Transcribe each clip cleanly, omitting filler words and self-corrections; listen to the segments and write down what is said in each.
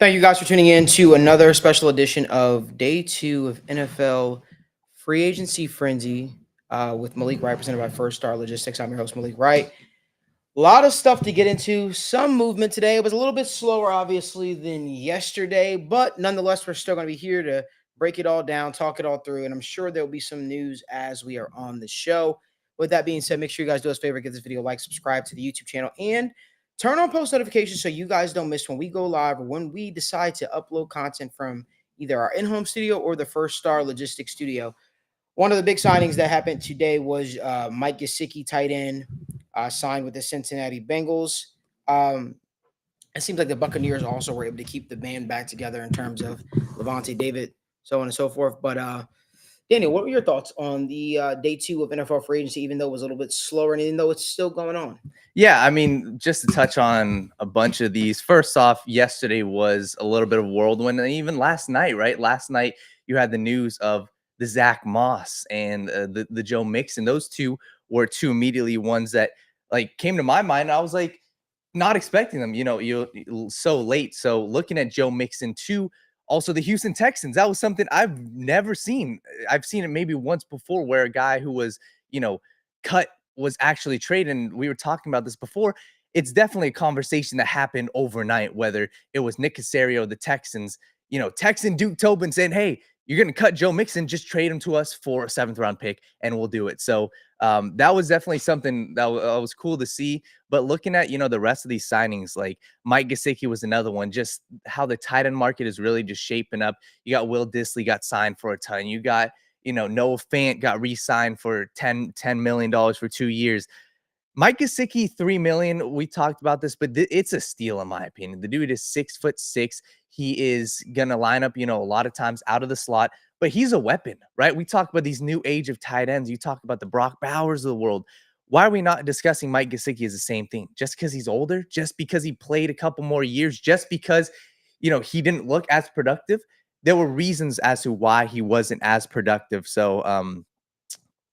Thank you guys for tuning in to another special edition of Day 2 of NFL Free Agency Frenzy with Malik Wright, presented by First Star Logistics. I'm your host, Malik Wright. A lot of stuff to get into. Some movement today. It was a little bit slower, obviously, than yesterday, but nonetheless, we're still going to be here to break it all down, talk it all through, and I'm sure there'll be some news as we are on the show. With that being said, make sure you guys do us a favor, give this video a like, subscribe to the YouTube channel, and turn on post notifications so you guys don't miss when we go live or when we decide to upload content from either our in-home studio or the First Star Logistics studio. One of the big signings that happened today was Mike Gesicki, tight end, signed with the Cincinnati Bengals. It seems like the Buccaneers also were able to keep the band back together in terms of Levante David, so on and so forth. But Daniel, what were your thoughts on the Day 2 of NFL free agency, even though it was a little bit slower and even though it's still going on? Yeah, I mean, just to touch on a bunch of these. First off, yesterday was a little bit of whirlwind, and even last night, right? Last night you had the news of the Zach Moss and the Joe Mixon. Those two were two immediately ones that like came to my mind. I was like, not expecting them. You so late. So looking at Joe Mixon too. Also, the Houston Texans. That was something I've never seen. I've seen it maybe once before, where a guy who was cut was actually traded. And we were talking about this before. It's definitely a conversation that happened overnight, whether it was Nick Caserio, the Texans, Texan Duke Tobin saying, hey, you're going to cut Joe Mixon, just trade him to us for a 7th round pick and we'll do it. So that was definitely something that was cool to see. But looking at, the rest of these signings, like Mike Gesicki was another one, just how the tight end market is really just shaping up. You got Will Dissly got signed for a ton. You got, Noah Fant got re-signed for $10 million for 2 years. Mike Gesicki, $3 million. We talked about this, but it's a steal in my opinion. The dude is 6'6". He is gonna line up, a lot of times out of the slot, but he's a weapon, right? We talk about these new age of tight ends. You talk about the Brock Bowers of the world. Why are we not discussing Mike Gesicki as the same thing? Just because he's older, just because he played a couple more years, just because, he didn't look as productive. There were reasons as to why he wasn't as productive. So,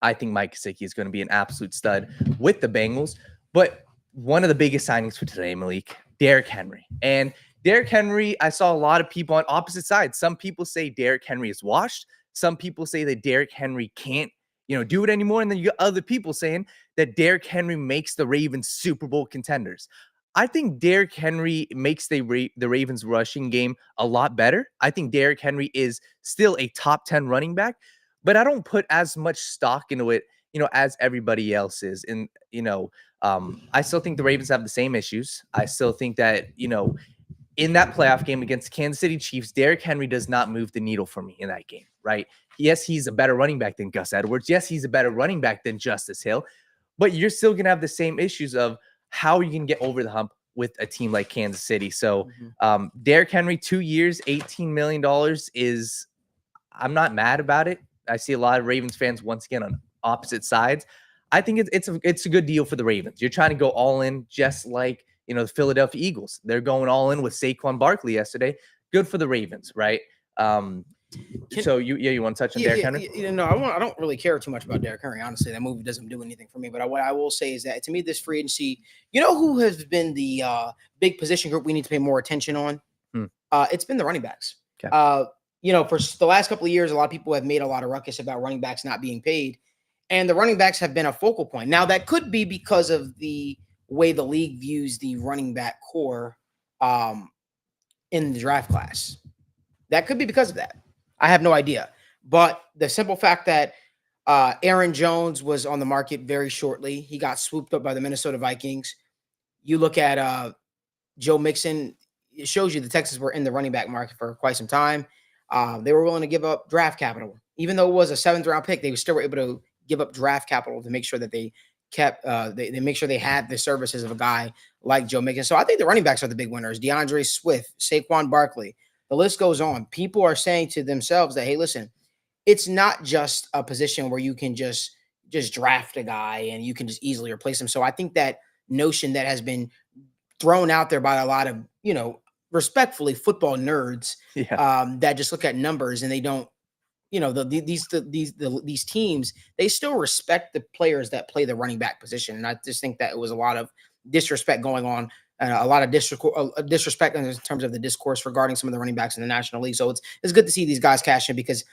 I think Mike Gesicki is going to be an absolute stud with the Bengals. But one of the biggest signings for today, Malik, Derrick Henry. And Derrick Henry, I saw a lot of people on opposite sides. Some people say Derrick Henry is washed. Some people say that Derrick Henry can't, do it anymore. And then you got other people saying that Derrick Henry makes the Ravens Super Bowl contenders. I think Derrick Henry makes the Ravens rushing game a lot better. I think Derrick Henry is still a top 10 running back, but I don't put as much stock into it, as everybody else is. And, I still think the Ravens have the same issues. I still think that, in that playoff game against the Kansas City Chiefs, Derrick Henry does not move the needle for me in that game, right? Yes, he's a better running back than Gus Edwards. Yes, he's a better running back than Justice Hill, but you're still going to have the same issues of how you can get over the hump with a team like Kansas City. So Derrick Henry, 2 years, $18 million is, I'm not mad about it. I see a lot of Ravens fans once again on opposite sides. I think it's a good deal for the Ravens. You're trying to go all in, just like the Philadelphia Eagles. They're going all in with Saquon Barkley yesterday. Good for the Ravens, right? So you want to touch on Derrick Henry? I don't really care too much about Derrick Henry. Honestly, that movie doesn't do anything for me. But what I will say is that to me, this free agency, who has been the big position group we need to pay more attention on? It's been the running backs. Okay. For the last couple of years, a lot of people have made a lot of ruckus about running backs not being paid. And the running backs have been a focal point. Now, that could be because of the way the league views the running back core in the draft class. That could be because of that. I have no idea. But the simple fact that Aaron Jones was on the market very shortly. He got swooped up by the Minnesota Vikings. You look at Joe Mixon. It shows you the Texans were in the running back market for quite some time. They were willing to give up draft capital. Even though it was a 7th round pick, they still were able to give up draft capital to make sure that they kept they make sure they had the services of a guy like Joe Mixon. So I think the running backs are the big winners. DeAndre Swift, Saquon Barkley, the list goes on. People are saying to themselves that, hey, listen, it's not just a position where you can just draft a guy and you can just easily replace him. So I think that notion that has been thrown out there by a lot of, respectfully football nerds that just look at numbers and they don't, these teams, they still respect the players that play the running back position. And I just think that it was a lot of disrespect going on a lot of disrespect in terms of the discourse regarding some of the running backs in the National League. So it's good to see these guys cash in because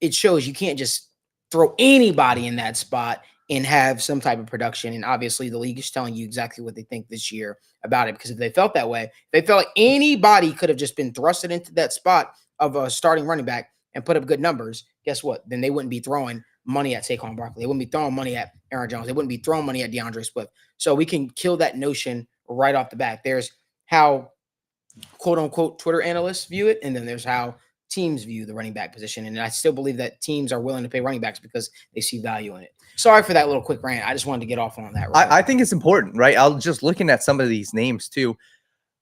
it shows you can't just throw anybody in that spot and have some type of production. And obviously the league is telling you exactly what they think this year about it, because if they felt that way, they felt like anybody could have just been thrusted into that spot of a starting running back and put up good numbers, guess what? Then they wouldn't be throwing money at Saquon Barkley. They wouldn't be throwing money at Aaron Jones. They wouldn't be throwing money at DeAndre Swift. So we can kill that notion right off the bat. There's how quote unquote Twitter analysts view it, and then there's how teams view the running back position. And I still believe that teams are willing to pay running backs because they see value in it. Sorry for that little quick rant. I just wanted to get off on that. I think it's important, right? I'll just looking at some of these names too.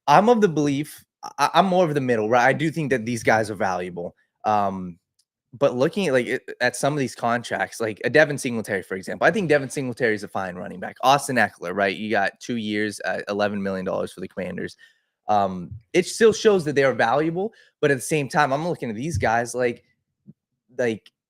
I'm of the belief, I'm more of the middle, right? I do think that these guys are valuable. But looking at at some of these contracts, like a Devin Singletary, for example, I think Devin Singletary is a fine running back. Austin Eckler, right? You got 2 years, $11 million for the Commanders. It still shows that they are valuable, but at the same time, I'm looking at these guys like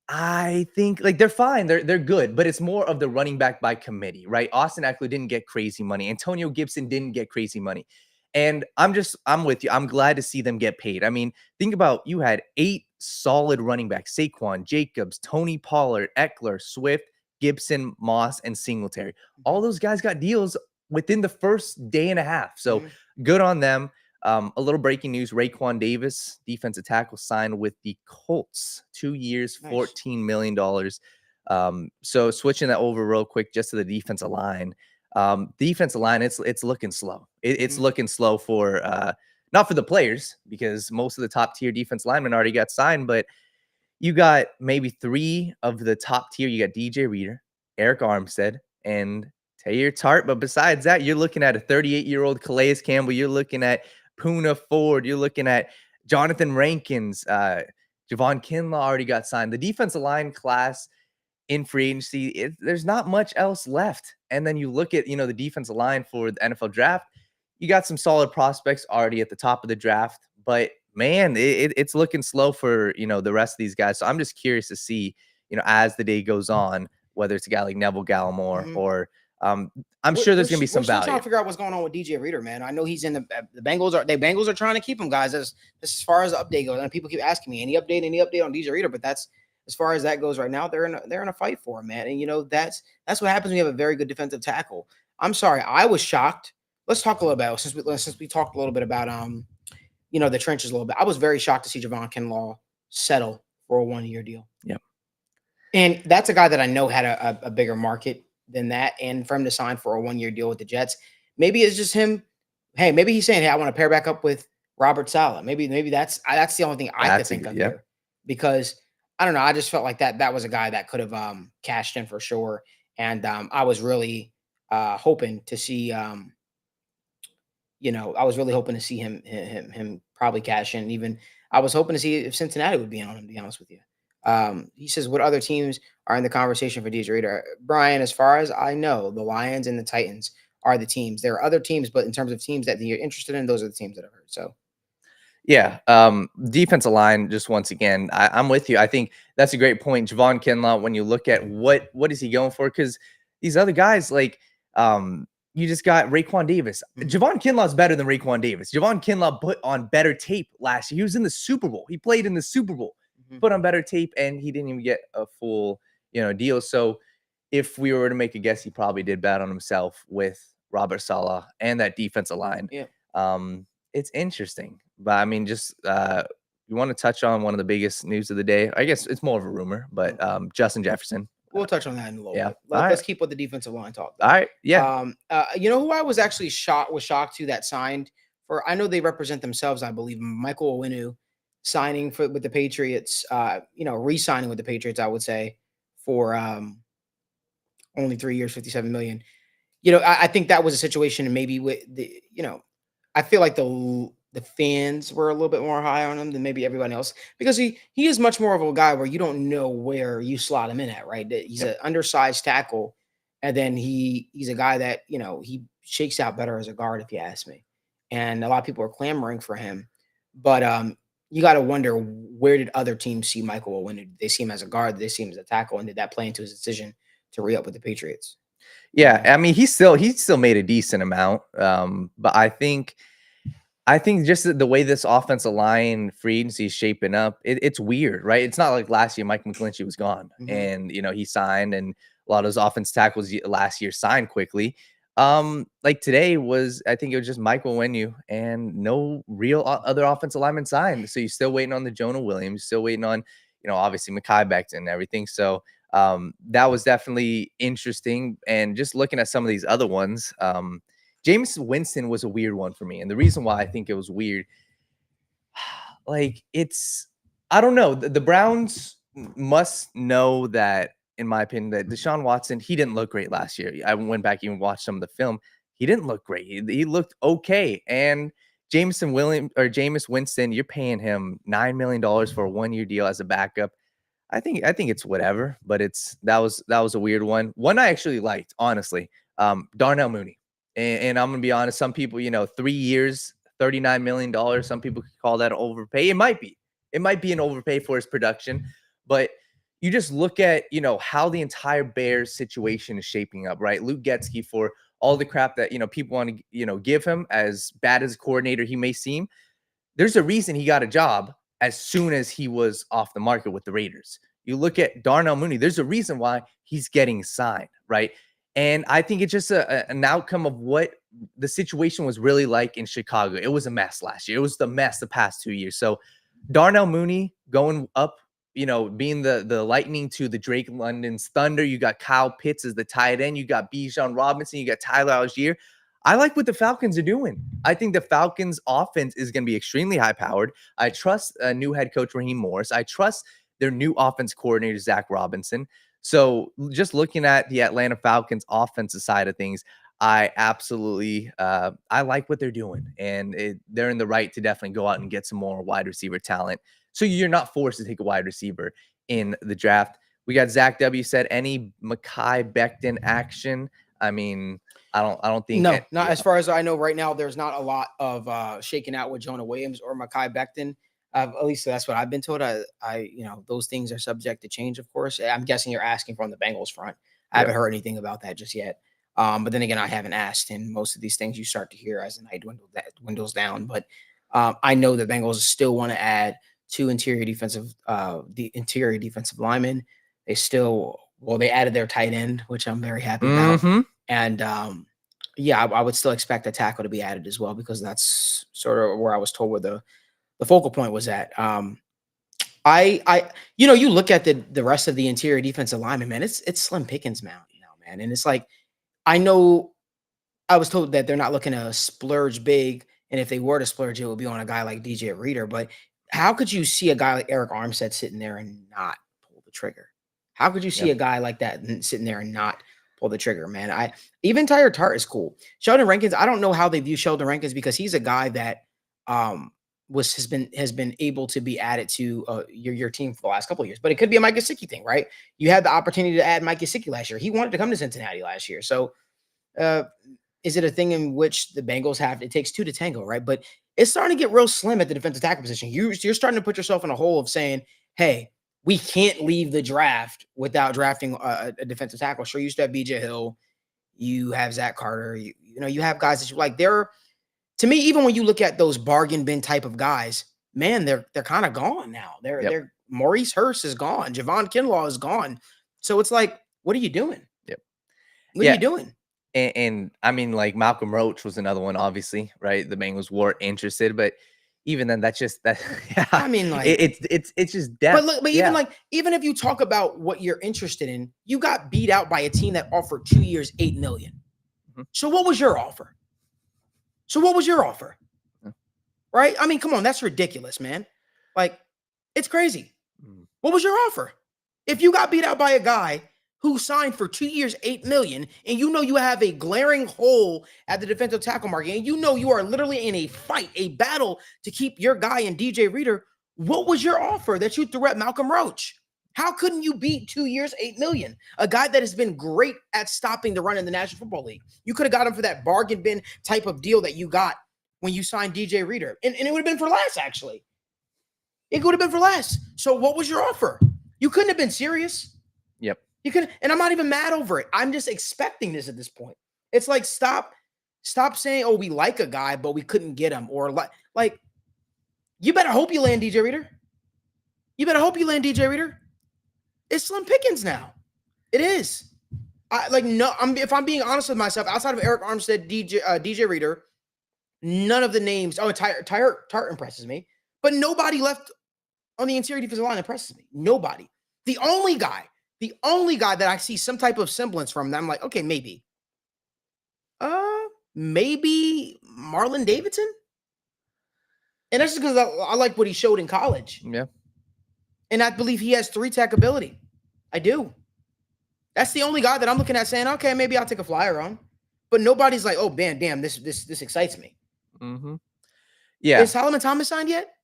I think like they're fine, they're good, but it's more of the running back by committee, right? Austin Eckler didn't get crazy money. Antonio Gibson didn't get crazy money. And I'm with you. I'm glad to see them get paid. I mean, think about you had 8 solid running backs: Saquon, Jacobs, Tony Pollard, Eckler, Swift, Gibson, Moss, and Singletary. All those guys got deals within the first day and a half. So good on them. A little breaking news: Raekwon Davis, defensive tackle, signed with the Colts, 2 years, $14 million. So switching that over real quick just to the defensive line. Defensive line, it's looking slow. It's looking slow for not for the players, because most of the top tier defense linemen already got signed, but you got maybe 3 of the top tier. You got DJ Reader, Eric Armstead, and Taylor Tart. But besides that, you're looking at a 38-year-old Calais Campbell. You're looking at Poona Ford. You're looking at Jonathan Rankins. Javon Kinlaw already got signed. The defensive line class in free agency, there's not much else left. And then you look at, the defensive line for the NFL draft, you got some solid prospects already at the top of the draft, but man, it's looking slow for, the rest of these guys. So I'm just curious to see, as the day goes on, whether it's a guy like Neville Gallimore or I'm sure there's going to be some value. We're still trying to figure out what's going on with DJ Reader, man. I know he's in the Bengals are trying to keep him, guys. As far as the update goes, and people keep asking me any update on DJ Reader, but that's as far as that goes right now. They're in a fight for him, man. And that's what happens when you have a very good defensive tackle. I'm sorry, I was shocked. Let's talk a little bit since we talked a little bit about the trenches a little bit. I was very shocked to see Javon Kinlaw settle for a 1-year deal. Yep. And that's a guy that I know had a bigger market than that. And for him to sign for a 1-year deal with the Jets, maybe it's just him. Hey, maybe he's saying, hey, I want to pair back up with Robert Saleh. Maybe that's the only thing I could think of here. Because I don't know. I just felt like that was a guy that could have cashed in for sure. And I was really hoping to see him probably cash in. Even I was hoping to see if Cincinnati would be on him, to be honest with you. He says, what other teams are in the conversation for DJ Reader? Brian, as far as I know, the Lions and the Titans are the teams. There are other teams, but in terms of teams that you're interested in, those are the teams that I've heard. So yeah, defensive line, just once again, I'm with you. I think that's a great point. Javon Kinlaw, when you look at what is he going for? Because these other guys, like you just got Raekwon Davis. Javon Kinlaw is better than Raekwon Davis. Javon Kinlaw put on better tape last year. He was in the Super Bowl. He played in the Super Bowl, put on better tape, and he didn't even get a full deal. So if we were to make a guess, he probably did bad on himself with Robert Saleh and that defensive line. Yeah. It's interesting. But I mean, just you want to touch on one of the biggest news of the day? I guess it's more of a rumor, but Justin Jefferson. We'll touch on that in a little bit. Let's keep with the defensive line talk. All right. Yeah. Who I was actually shocked to that signed for? I know they represent themselves. I believe Michael Onwenu signing with the Patriots. Re-signing with the Patriots. I would say for only 3 years, $57 million. I think that was a situation, and maybe with the I feel like the fans were a little bit more high on him than maybe everybody else, because he is much more of a guy where you don't know where you slot him in at, right? He's an undersized tackle, and then he's a guy that, he shakes out better as a guard, if you ask me. And a lot of people are clamoring for him, but you got to wonder, where did other teams see Michael Onwenu? Did they see him as a guard? Did they see him as a tackle? And did that play into his decision to re-up with the Patriots? Yeah, I mean, he still made a decent amount. But I think just the way this offensive line free agency is shaping up, it's weird, right? It's not like last year Mike McGlinchey was gone and he signed, and a lot of those offense tackles last year signed quickly. Like today I think it was just Mike Onwenu and no real other offensive lineman signed. So you're still waiting on the Jonah Williams, still waiting on, obviously Mekhi Becton and everything. So that was definitely interesting. And just looking at some of these other ones, Jameis Winston was a weird one for me. And the reason why I think it was weird, like I don't know. The Browns must know that, in my opinion, that Deshaun Watson, he didn't look great last year. I went back and watched some of the film. He didn't look great. He looked okay. And Jameis Winston, you're paying him $9 million for a 1-year deal as a backup. I think it's whatever, but that was a weird one. One I actually liked, honestly. Darnell Mooney. And I'm gonna be honest, some people, 3 years, $39 million. Some people could call that an overpay. It might be an overpay for his production, but you just look at, how the entire Bears situation is shaping up, right? Luke Gesicki, for all the crap that, people want to, give him, as bad as a coordinator he may seem, there's a reason he got a job as soon as he was off the market with the Raiders. You look at Darnell Mooney, there's a reason why he's getting signed, right? And I think it's just an outcome of what the situation was really like in Chicago. It was a mess last year. It was the mess the past 2 years. So Darnell Mooney going up, being the Lightning to the Drake London's Thunder. You got Kyle Pitts as the tight end. You got Bijan Robinson. You got Tyler Algier. I like what the Falcons are doing. I think the Falcons offense is going to be extremely high powered. I trust new head coach Raheem Morris. I trust their new offense coordinator, Zach Robinson. So just looking at the Atlanta Falcons offensive side of things, I absolutely I like what they're doing, and they're in the right to definitely go out and get some more wide receiver talent. So you're not forced to take a wide receiver in the draft. We got Zach W said, any Mekhi Becton action. I mean, I don't think not as far as I know right now. There's not a lot of shaking out with Jonah Williams or Mekhi Becton. At least that's what I've been told. Those things are subject to change, of course. I'm guessing you're asking from the Bengals front. I haven't heard anything about that just yet. But then again, I haven't asked, and most of these things you start to hear as the night dwindles down. But I know the Bengals still want to add two interior defensive linemen. They added their tight end, which I'm very happy about. And I would still expect a tackle to be added as well, because that's sort of where I was told where the focal point was at. You look at the rest of the interior defensive linemen, man, it's slim pickings now, man. And it's like, I know I was told that they're not looking to splurge big, and if they were to splurge, it would be on a guy like DJ Reader. But how could you see a guy like Eric Armstead sitting there and not pull the trigger? How could you see a guy like that sitting there and not pull the trigger, man? Even Tyler Tart is cool. Sheldon Rankins, I don't know how they view Sheldon Rankins, because he's a guy that has been able to be added to your team for the last couple of years. But it could be a Mike Gesicki thing, right? You had the opportunity to add Mike Gesicki last year. He wanted to come to Cincinnati last year. So is it a thing in which the Bengals it takes two to tango, right? But it's starting to get real slim at the defensive tackle position. You're starting to put yourself in a hole of saying, hey, we can't leave the draft without drafting a defensive tackle. Sure, you used to have BJ Hill. You have Zach Carter. You have guys that you like. To me, even when you look at those bargain bin type of guys, man, they're kind of gone now. They're Maurice Hurst is gone. Javon Kinlaw is gone. So it's like, what are you doing? What are you doing? And I mean, like, Malcolm Roach was another one, obviously, right? The Bengals were interested, but even then, that's just that. Yeah, I mean, like, it's just depth. But even if you talk about what you're interested in, you got beat out by a team that offered 2 years, $8 million. So what was your offer? Right? I mean, come on, that's ridiculous, man. Like, it's crazy. What was your offer? If you got beat out by a guy who signed for 2 years, $8 million, and you have a glaring hole at the defensive tackle market, and you are literally in a fight, a battle to keep your guy in DJ Reader, what was your offer that you threw at Malcolm Roach? How couldn't you beat 2 years, $8 million? A guy that has been great at stopping the run in the National Football League. You could have got him for that bargain bin type of deal that you got when you signed DJ Reader. And it would have been for less, actually. It would have been for less. So what was your offer? You couldn't have been serious. Yep. You can, and I'm not even mad over it. I'm just expecting this at this point. It's like, stop saying, oh, we like a guy, but we couldn't get him. Or like, you better hope you land DJ Reader. You better hope you land DJ Reader. It's slim pickings now. It is. If I'm being honest with myself, outside of Eric Armstead, DJ Reader, none of the names. Oh, Tart impresses me, but nobody left on the interior defensive line impresses me. Nobody. The only guy that I see some type of semblance from, that I'm like, okay, maybe Marlon Davidson. And that's just because I like what he showed in college. Yeah. And I believe he has 3-tech ability. I do. That's the only guy that I'm looking at saying, okay, maybe I'll take a flyer on. But nobody's like, oh, man, damn, this excites me. Mm-hmm. Yeah. Is Solomon Thomas signed yet?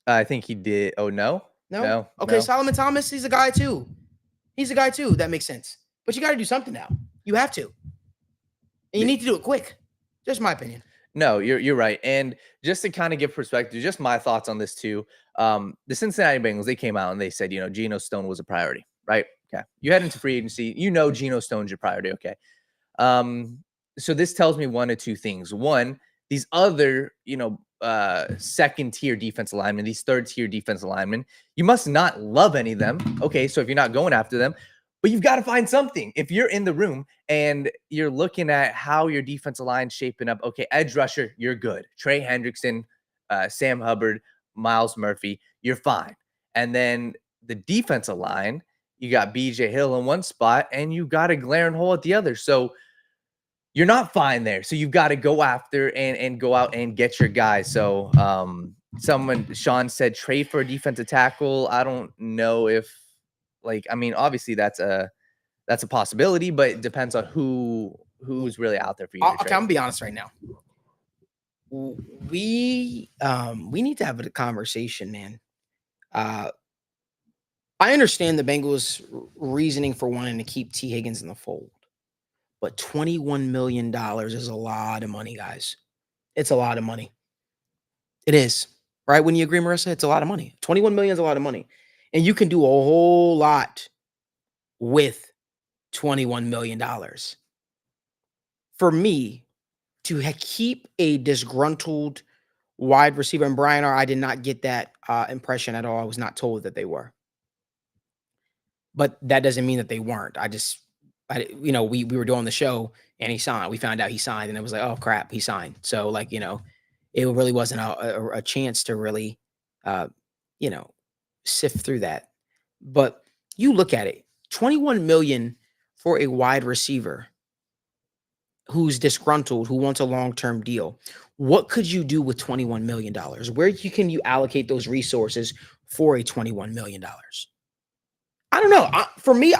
I think he did. Oh, no? No? Okay, no. Solomon Thomas, he's a guy too. That makes sense. But you got to do something now. You have to. And you need to do it quick. Just my opinion. No, you're right. And just to kind of give perspective, just my thoughts on this too. The Cincinnati Bengals, they came out and they said, Geno Stone was a priority, right? Okay. You head into free agency, Geno Stone's your priority. Okay. So this tells me one of two things. One, these other, second tier defense linemen, these third tier defense linemen, you must not love any of them. Okay. So if you're not going after them, but you've got to find something. If you're in the room and you're looking at how your defensive line's shaping up, okay, edge rusher, you're good. Trey Hendrickson, Sam Hubbard, Miles Murphy, you're fine. And then the defensive line, you got BJ Hill in one spot and you got a glaring hole at the other. So you're not fine there. So you've got to go after and go out and get your guys. So Sean said trade for a defensive tackle. I don't know if, obviously that's a possibility, but it depends on who's really out there for you. Okay, I'm gonna be honest right now. We need to have a conversation, man. I understand the Bengals' reasoning for wanting to keep T Higgins in the fold, but $21 million is a lot of money, guys. It's a lot of money. It is, right? When you agree, Marissa, it's a lot of money. 21 million is a lot of money. And you can do a whole lot with $21 million. For me, to keep a disgruntled wide receiver, and Brian, I did not get that impression at all. I was not told that they were. But that doesn't mean that they weren't. We were doing the show and he signed. We found out he signed and it was like, oh, crap, he signed. So, it really wasn't a chance to really, sift through that. But you look at it, 21 million for a wide receiver who's disgruntled, who wants a long-term deal. What could you do with $21 million? Where can you allocate those resources for a $21 million? I don't know. For me,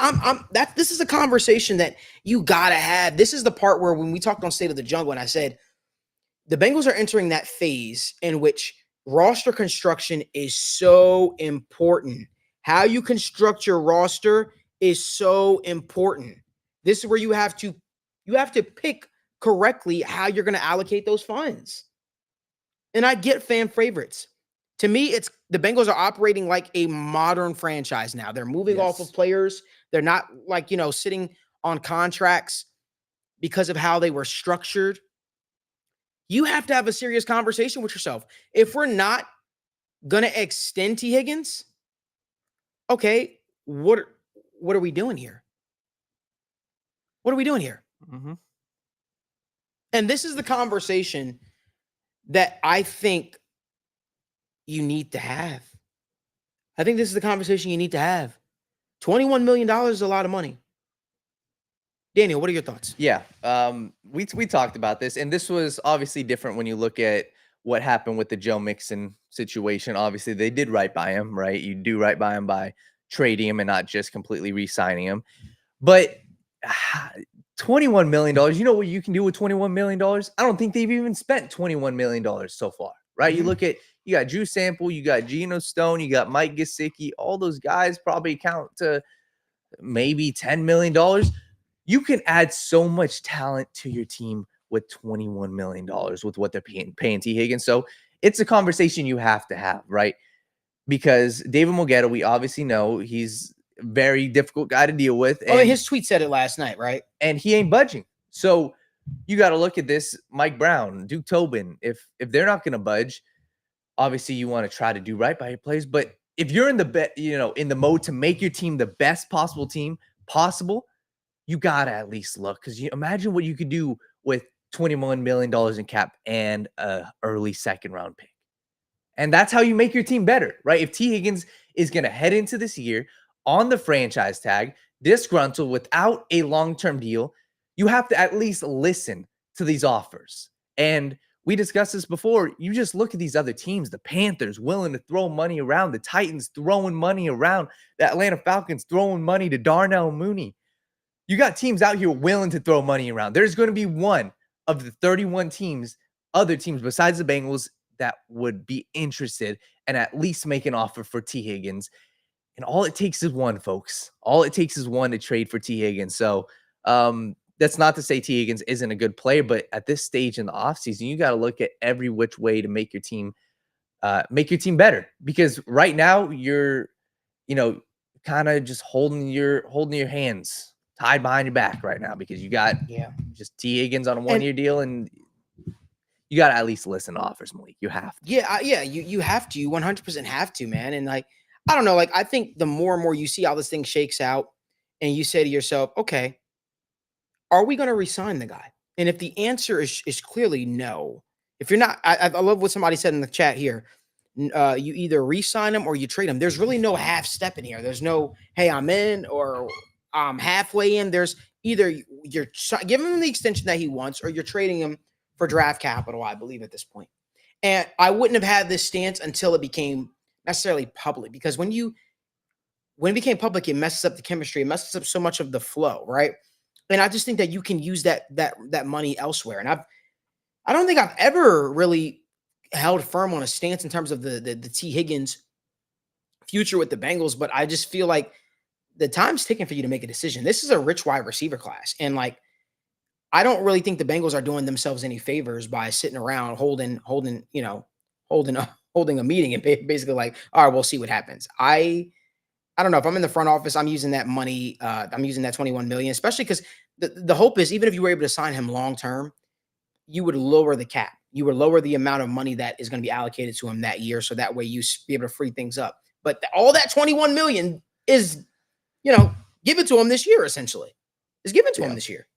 this is a conversation that you gotta have. This is the part where when we talked on State of the Jungle, and I said the Bengals are entering that phase in which roster construction is so important. How you construct your roster is so important. This is where you have to pick correctly how you're going to allocate those funds. And I get fan favorites. To me, it's the Bengals are operating like a modern franchise now. They're moving off of players. They're not sitting on contracts because of how they were structured. You have to have a serious conversation with yourself. If we're not going to extend T Higgins, okay, what are we doing here? What are we doing here? Mm-hmm. And this is the conversation that I think you need to have. I think this is the conversation you need to have. $21 million is a lot of money. Daniel, what are your thoughts? Yeah, we talked about this, and this was obviously different when you look at what happened with the Joe Mixon situation. Obviously, they did right by him, right? You do right by him by trading him and not just completely re-signing him. But $21 million, you know what you can do with $21 million? I don't think they've even spent $21 million so far, right? Mm-hmm. You look at, you got Drew Sample, you got Geno Stone, you got Mike Gesicki, all those guys probably count to maybe $10 million. You can add so much talent to your team with $21 million with what they're paying T Higgins. So it's a conversation you have to have, right? Because David Mogetta, we obviously know he's very difficult guy to deal with. And his tweet said it last night, right? And he ain't budging. So you got to look at this. Mike Brown, Duke Tobin, if they're not going to budge, obviously you want to try to do right by your players. But if you're in the mode to make your team the best possible team possible, you got to at least look, because you imagine what you could do with $21 million in cap and a early second round pick. And that's how you make your team better, right? If T Higgins is going to head into this year on the franchise tag, disgruntled without a long-term deal, you have to at least listen to these offers. And we discussed this before. You just look at these other teams, the Panthers willing to throw money around, the Titans throwing money around, the Atlanta Falcons throwing money to Darnell and Mooney. You got teams out here willing to throw money around. There's going to be one of the 31 teams, other teams besides the Bengals, that would be interested and at least make an offer for T Higgins. And all it takes is one, folks. All it takes is one to trade for T Higgins. So that's not to say T Higgins isn't a good player, but at this stage in the offseason, you got to look at every which way to make your team better. Because right now you're, kind of just holding your hands tied behind your back right now, because you got just T Higgins on a 1-year deal, and you got to at least listen to offers, Malik. You have to. You have to. You 100% have to, man. And I don't know. I think the more and more you see how this thing shakes out, and you say to yourself, okay, are we going to re-sign the guy? And if the answer is clearly no, if you're not, I love what somebody said in the chat here. You either re-sign him or you trade him. There's really no half step in here. There's no, hey, I'm in or I'm halfway in. There's either you're giving him the extension that he wants, or you're trading him for draft capital, I believe, at this point. And I wouldn't have had this stance until it became necessarily public, because when it became public, it messes up the chemistry. It messes up so much of the flow, right? And I just think that you can use that money elsewhere. And I don't think I've ever really held firm on a stance in terms of the T Higgins future with the Bengals, but I just feel like the time's ticking for you to make a decision. This is a rich wide receiver class, and I don't really think the Bengals are doing themselves any favors by sitting around holding a meeting and basically all right, we'll see what happens. I don't know if I'm in the front office, I'm using that money. I'm using that 21 million, especially because the hope is, even if you were able to sign him long-term, you would lower the cap. You would lower the amount of money that is going to be allocated to him that year. So that way you be able to free things up. But all that 21 million is, given to him this year, essentially. Is given to him this year.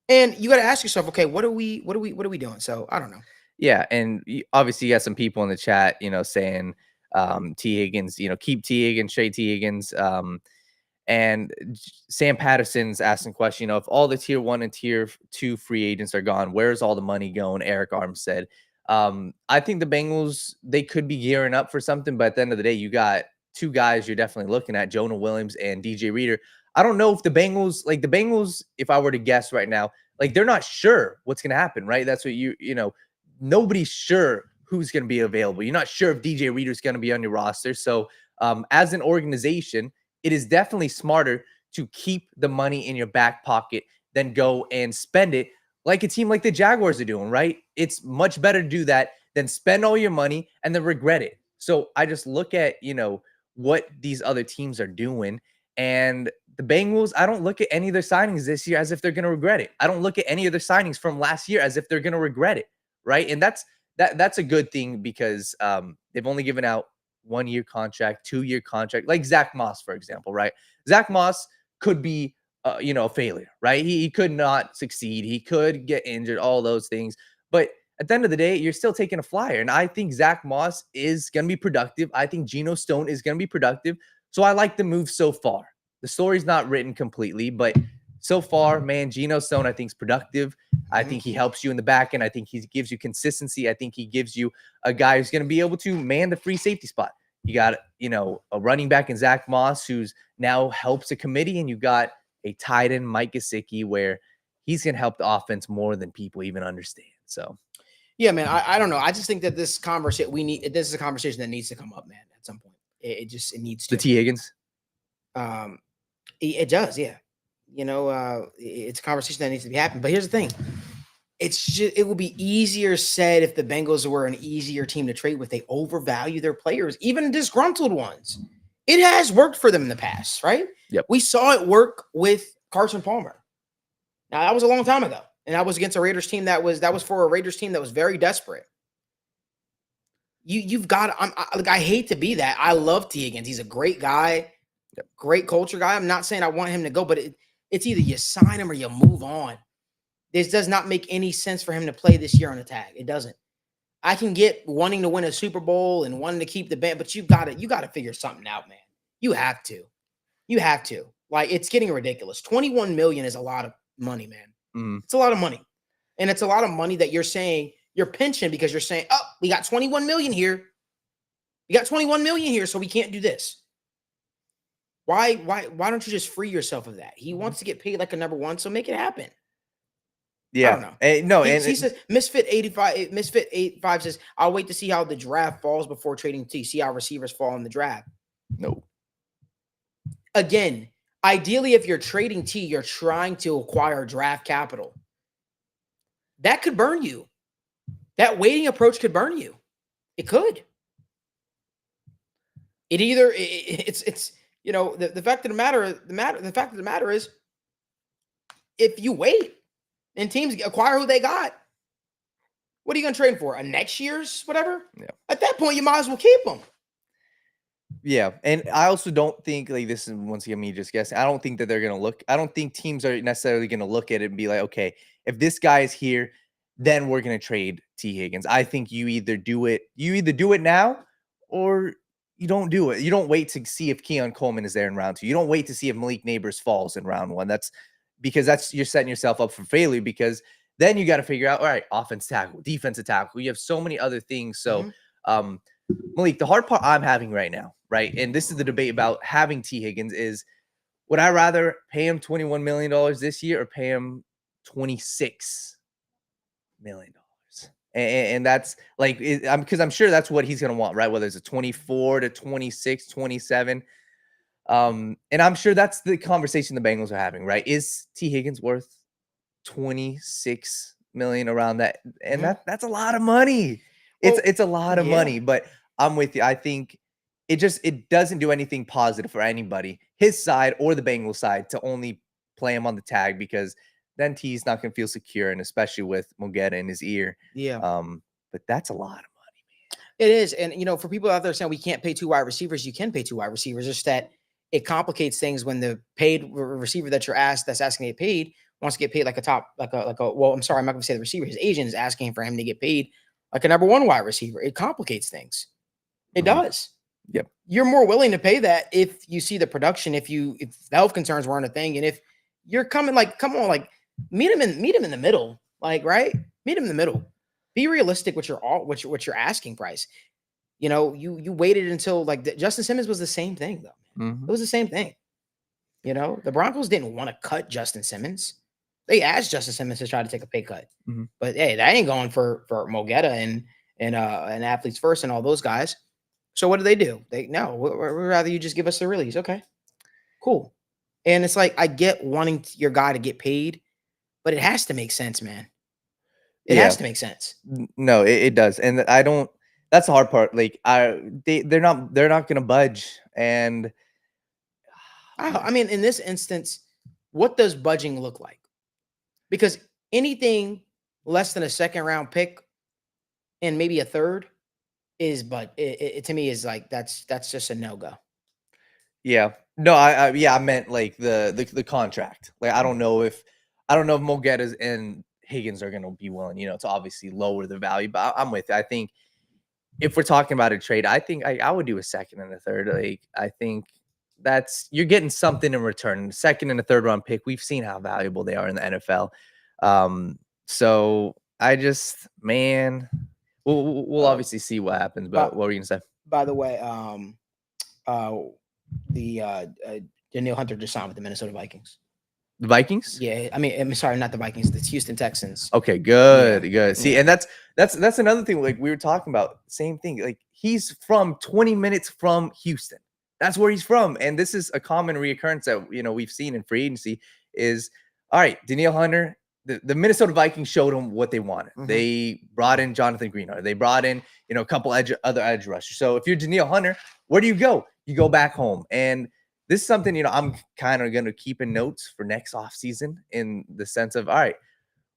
And you got to ask yourself, okay, what are we doing? So I don't know. Yeah. And obviously you got some people in the chat, saying T Higgins, keep T Higgins, trade T Higgins. And Sam Patterson's asking question, if all the tier 1 and tier 2 free agents are gone, where's all the money going? Eric Armstead. I think the Bengals, they could be gearing up for something, but at the end of the day, you got two guys you're definitely looking at, Jonah Williams and DJ Reader. I don't know if the Bengals, if I were to guess right now, they're not sure what's going to happen, right? That's what nobody's sure who's going to be available. You're not sure if DJ Reader is going to be on your roster. So as an organization, it is definitely smarter to keep the money in your back pocket than go and spend it like a team like the Jaguars are doing, right? It's much better to do that than spend all your money and then regret it. So I just look at, what these other teams are doing. And the Bengals, I don't look at any of their signings this year as if they're going to regret it. I don't look at any of their signings from last year as if they're going to regret it, right? And that's a good thing, because they've only given out 1-year contract, 2-year contract, like Zach Moss, for example, right? Zach Moss could be, a failure, right? He could not succeed. He could get injured, all those things. But at the end of the day, you're still taking a flyer. And I think Zach Moss is going to be productive. I think Geno Stone is going to be productive. So I like the move so far. The story's not written completely, but so far, man, Geno Stone, I think, is productive. I think he helps you in the back end. I think he gives you consistency. I think he gives you a guy who's going to be able to man the free safety spot. You got, a running back in Zach Moss, who's now helps a committee, and you got a tight end, Mike Gesicki, where he's going to help the offense more than people even understand. So, yeah, man, I don't know. I just think that this is a conversation that needs to come up, man, at some point. It needs to. The T Higgins? It does, yeah. It's a conversation that needs to be happening. But here's the thing. It would be easier said if the Bengals were an easier team to trade with. They overvalue their players, even disgruntled ones. It has worked for them in the past, right? Yep. We saw it work with Carson Palmer. Now, that was a long time ago. And that was against a Raiders team that was for a Raiders team that was very desperate. You've got I hate to be that. I love T Higgins. He's a great guy, great culture guy. I'm not saying I want him to go, but it's either you sign him or you move on. This does not make any sense for him to play this year on a tag. It doesn't. I can get wanting to win a Super Bowl and wanting to keep the band, but you got to figure something out, man. You have to. You have to. Like, it's getting ridiculous. 21 million is a lot of money, man. It's a lot of money. And it's a lot of money that you're saying you're pinching because you're saying, oh, we got 21 million here. We got 21 million here, so we can't do this. Why don't you just free yourself of that? He wants to get paid like a number one, so make it happen. Yeah. I don't know. He says Misfit 85 says, I'll wait to see how the draft falls before trading T. See how receivers fall in the draft. No. Again, ideally, if you're trading T, you're trying to acquire draft capital. That could burn you. That waiting approach could burn you. It could. It's you know, the fact of the matter is, if you wait and teams acquire who they got, what are you going to trade for? A next year's whatever? Yeah. At that point, you might as well keep them. Yeah, and I also don't think, like, this is once again me just guessing. I don't think that they're going to look. I don't think teams are necessarily going to look at it and be like, okay, if this guy is here, then we're going to trade T Higgins. I think you either do it now, or you don't do it. You don't wait to see if Keon Coleman is there in round 2. You don't wait to see if Malik Neighbors falls in round 1. That's because you're setting yourself up for failure, because then you got to figure out, all right, offense tackle, defensive tackle. You have so many other things. So, Malik, the hard part I'm having right now, right, and this is the debate about having T Higgins, is would I rather pay him $21 million this year or pay him $26 million? And that's like, because I'm sure that's what he's going to want, right? Whether it's a 24 to 26, 27. And I'm sure that's the conversation the Bengals are having, right? Is T Higgins worth 26 million around that? And that's a lot of money. It's a lot of money, but I'm with you. I think it doesn't do anything positive for anybody, his side or the Bengals side, to only play him on the tag, because then T's not going to feel secure, and especially with Mogetta in his ear. Yeah. But that's a lot of money, man. It is. And, you know, for people out there saying we can't pay 2 wide receivers, you can pay 2 wide receivers. Just that it complicates things when the paid receiver that's asking to get paid wants to get paid like well, I'm sorry, I'm not going to say the receiver. His agent is asking for him to get paid like a number 1 wide receiver. It complicates things. It does. Yep. You're more willing to pay that if you see the production, if the health concerns weren't a thing, and if you're coming meet him in the middle, right? Meet him in the middle. Be realistic with your asking price. You know, you waited until Justin Simmons was the same thing though. It was the same thing. You know, the Broncos didn't want to cut Justin Simmons. They asked Justin Simmons to try to take a pay cut, but hey, that ain't going for Mogetta and Athletes First and all those guys. So what do? We'd rather you just give us the release. Okay, cool. And it's like, I get wanting your guy to get paid, but it has to make sense, man. It has to make sense. No, it does. And I don't, that's the hard part. Like, they're not going to budge. And I mean, in this instance, what does budging look like? Because anything less than a second round pick and maybe a third is, but it to me is like, that's just a no-go. Yeah. No, I meant like the contract. Like, I don't know if Mogetta and Higgins are going to be willing, to obviously lower the value, but I'm with you. I think if we're talking about a trade, I think I would do a second and a third. Like, I think you're getting something in return. Second and a third round pick. We've seen how valuable they are in the NFL. So I just, man, we'll obviously see what happens, but what were you going to say? By the way, Danielle Hunter just signed with the Minnesota Vikings. The Vikings? Yeah, I mean, I'm sorry, not the Vikings. The Houston Texans. Okay, good. See, and that's another thing. Like, we were talking about, same thing. Like, he's from 20 minutes from Houston. That's where he's from, and this is a common reoccurrence that we've seen in free agency. Is all right. Danielle Hunter, the Minnesota Vikings showed him what they wanted. They brought in Jonathan Greenard. They brought in a couple other edge rushers. So if you're Danielle Hunter, where do you go? you go back home. And this is something, I'm kind of going to keep in notes for next offseason in the sense of, all right,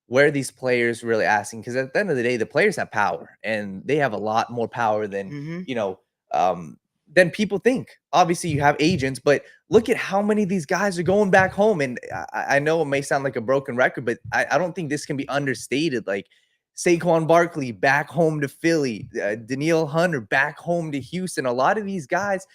where are these players really asking? Because at the end of the day, the players have power, and they have a lot more power than, than people think. Obviously, you have agents, but look at how many of these guys are going back home. And I know it may sound like a broken record, but I don't think this can be understated. Like Saquon Barkley back home to Philly, Danielle Hunter back home to Houston. A lot of these guys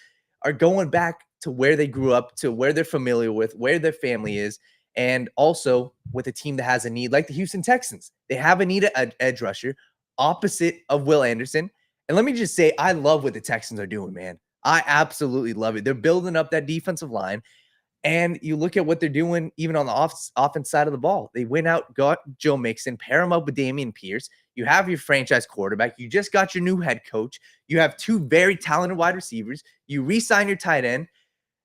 are going back to where they grew up, to where they're familiar with, where their family is, and also with a team that has a need like the Houston Texans. They have a need at edge rusher opposite of Will Anderson. And let me just say, I love what the Texans are doing, man. I absolutely love it. They're building up that defensive line. And you look at what they're doing even on the offense side of the ball. They went out, got Joe Mixon, pair him up with Dameon Pierce. You have your franchise quarterback. You just got your new head coach. You have two very talented wide receivers. You re-sign your tight end.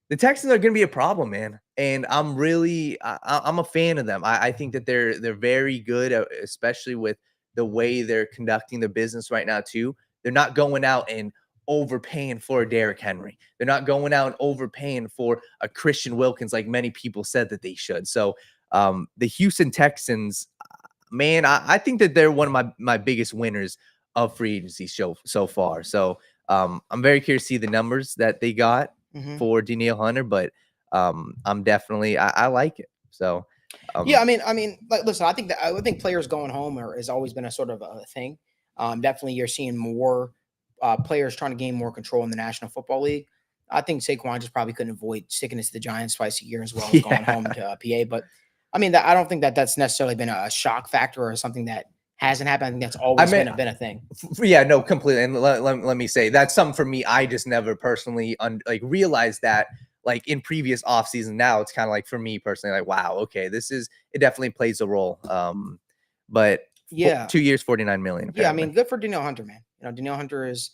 The Texans are going to be a problem, man. And I'm a fan of them. I think that they're very good, especially with the way they're conducting their business right now too. They're not going out and overpaying for a Derrick Henry. They're not going out and overpaying for a Christian Wilkins like many people said that they should. So the Houston Texans, man, I think that they're one of my biggest winners of free agency so far. So I'm very curious to see the numbers that they got for Danielle Hunter, but I'm definitely I like it. So yeah, I mean, like, listen, I think players going home has always been a sort of a thing. Definitely, you're seeing more players trying to gain more control in the National Football League. I think Saquon just probably couldn't avoid sticking it to the Giants twice a year as well as going home to PA. But I mean, I don't think that's necessarily been a shock factor or something that hasn't happened. I think that's always been a thing. Yeah, no, completely. And let me say that's something for me. I just never personally realized that like in previous off season. Now it's kind of like for me personally, like, wow, okay, it definitely plays a role. But yeah, 2 years, 49 million. Apparently. Yeah, I mean, good for Danielle Hunter, man. Danielle Hunter has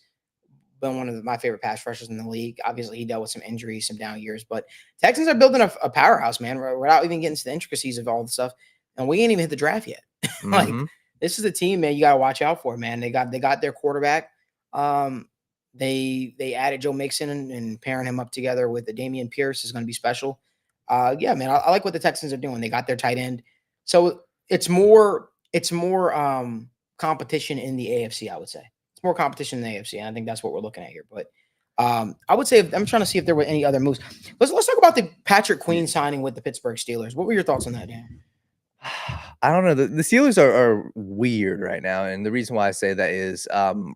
been one of my favorite pass rushers in the league. Obviously, he dealt with some injuries, some down years, but Texans are building a powerhouse, man, without even getting to the intricacies of all the stuff. And we ain't even hit the draft yet. Like, this is a team, man, you got to watch out for, man. They got their quarterback. They added Joe Mixon and pairing him up together with the Dameon Pierce is going to be special. Yeah, man, I like what the Texans are doing. They got their tight end. So it's more competition in the AFC, I would say. It's more competition in the AFC, and I think that's what we're looking at here. But I would say I'm trying to see if there were any other moves. Let's talk about the Patrick Queen signing with the Pittsburgh Steelers. What were your thoughts on that, Dan? I don't know. The Steelers are weird right now, and the reason why I say that is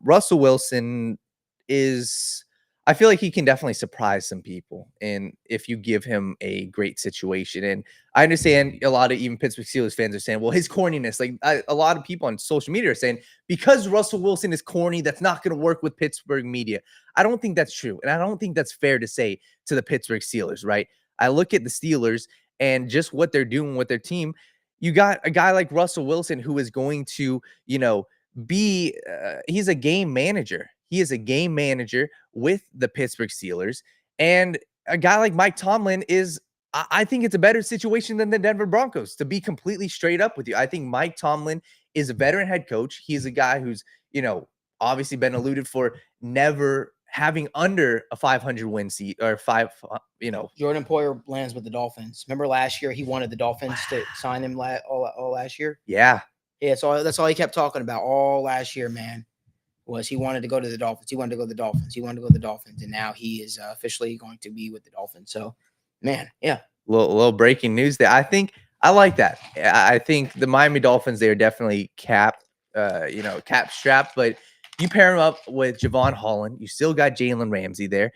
Russell Wilson is. I feel like he can definitely surprise some people, and if you give him a great situation, and I understand a lot of even Pittsburgh Steelers fans are saying, well, his corniness, like a lot of people on social media are saying, because Russell Wilson is corny, that's not going to work with Pittsburgh media. I don't think that's true, and I don't think that's fair to say to the Pittsburgh Steelers, right? I look at the Steelers and just what they're doing with their team. You got a guy like Russell Wilson who is going to, be he's a game manager. He is a game manager with the Pittsburgh Steelers. And a guy like Mike Tomlin I think it's a better situation than the Denver Broncos, to be completely straight up with you. I think Mike Tomlin is a veteran head coach. He's a guy who's, obviously been alluded for never having under a 500 win seat or Jordan Poyer lands with the Dolphins. Remember last year he wanted the Dolphins to sign him all last year? Yeah. Yeah, so that's all he kept talking about all last year, man, was he wanted to go to the Dolphins. He wanted to go to the Dolphins. He wanted to go to the Dolphins, and now he is officially going to be with the Dolphins. So, man, yeah. Little breaking news there. I think I like that. I think the Miami Dolphins, they are definitely cap strapped, but you pair them up with Javon Holland. You still got Jalen Ramsey there.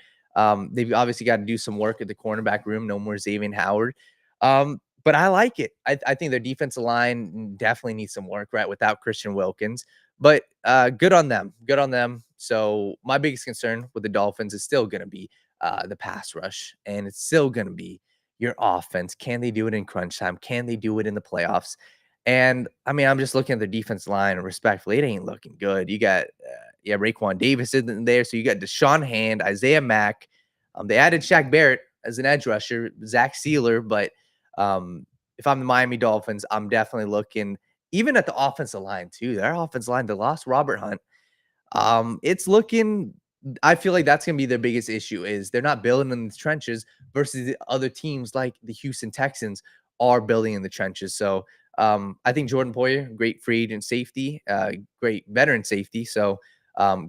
They've obviously got to do some work at the cornerback room. No more Xavier Howard. But I like it. I think their defensive line definitely needs some work, right, without Christian Wilkins. But good on them. Good on them. So my biggest concern with the Dolphins is still going to be the pass rush. And it's still going to be your offense. Can they do it in crunch time? Can they do it in the playoffs? And, I mean, I'm just looking at the defense line, and respectfully, it ain't looking good. You got Raekwon Davis in there. So you got Deshaun Hand, Isaiah Mack. They added Shaq Barrett as an edge rusher, Zach Sealer. But if I'm the Miami Dolphins, I'm definitely looking even at the offensive line too. Their offensive line, they lost Robert Hunt. It's looking I feel like that's going to be their biggest issue is they're not building in the trenches versus the other teams like the Houston Texans are building in the trenches. So I think Jordan Poyer, great free agent safety, great veteran safety. So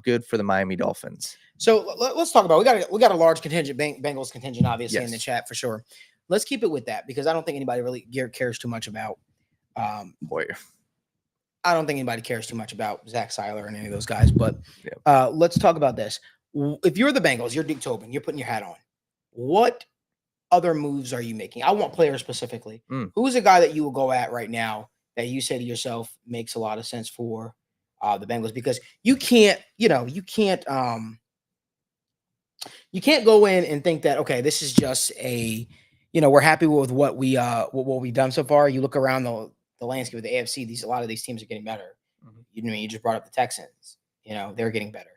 good for the Miami Dolphins. So let's talk about we got a large contingent, Bengals contingent, obviously in the chat for sure. Let's keep it with that because I don't think anybody really cares too much about Poyer. I don't think anybody cares too much about Zach Seiler and any of those guys. But let's talk about this. If you're the Bengals, you're Duke Tobin, you're putting your hat on. What other moves are you making? I want players specifically. Who's a guy that you will go at right now that you say to yourself makes a lot of sense for the Bengals? Because you can't go in and think that, okay, this is just we're happy with what we've done so far. You look around the landscape of the AFC, a lot of these teams are getting better. You just brought up the Texans. They're getting better.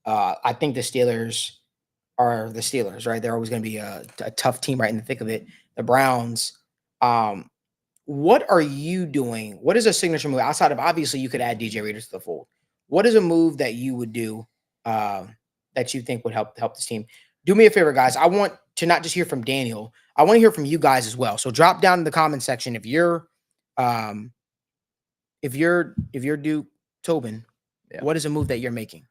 I think the Steelers are the Steelers, right? They're always going to be a tough team right in the thick of it. The Browns. What are you doing? What is a signature move outside of, obviously you could add DJ Reader to the fold? What is a move that you would do that you think would help this team? Do me a favor, guys. I want to not just hear from Daniel. I want to hear from you guys as well. So drop down in the comment section if you're Duke Tobin, what is a move that you're making?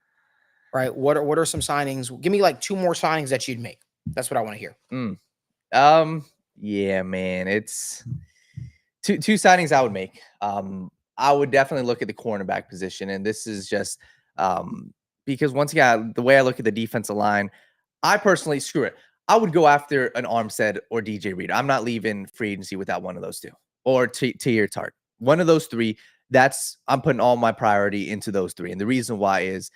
Right? What are some signings? Give me like 2 more signings that you'd make. That's what I want to hear. Yeah, man. It's two signings I would make. I would definitely look at the cornerback position, and this is just because once again, the way I look at the defensive line, I personally screw it. I would go after an Armstead or DJ Reader. I'm not leaving free agency without one of those two, or Poyer Tart. One of those 3. I'm putting all my priority into those 3, and the reason why is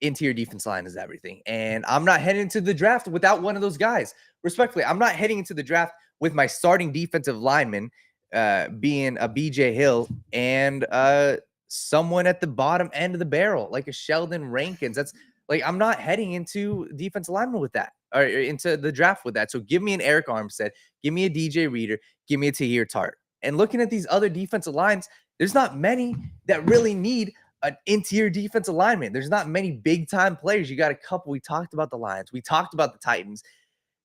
interior defense line is everything. And I'm not heading into the draft without one of those guys. Respectfully, I'm not heading into the draft with my starting defensive lineman being a BJ Hill and someone at the bottom end of the barrel, like a Sheldon Rankins. That's like, I'm not heading into defensive lineman with that, or into the draft with that. So give me an Eric Armstead, give me a DJ Reader, give me a Poyer Tart. And looking at these other defensive lines, there's not many that really need an interior defensive lineman. There's not many big time players. You got a couple. We talked about the Lions. We talked about the Titans.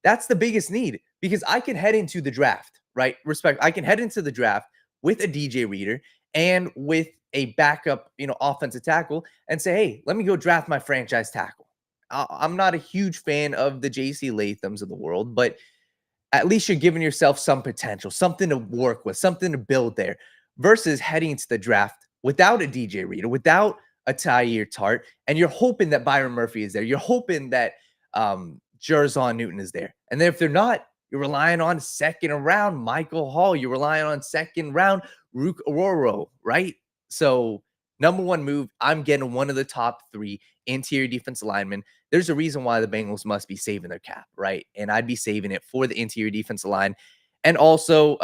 That's the biggest need because I can head into the draft, right? I can head into the draft with a DJ Reader and with a backup, offensive tackle and say, hey, let me go draft my franchise tackle. I'm not a huge fan of the JC Lathams of the world, but at least you're giving yourself some potential, something to work with, something to build there versus heading into the draft without a DJ Reader, without a Poyer Tart, and you're hoping that Byron Murphy is there. You're hoping that Jerzon Newton is there. And then if they're not, you're relying on second round Michael Hall. You're relying on second round Rook Ororo, right? So number one move, I'm getting one of the top 3 interior defensive linemen. There's a reason why the Bengals must be saving their cap, right? And I'd be saving it for the interior defensive line. And also,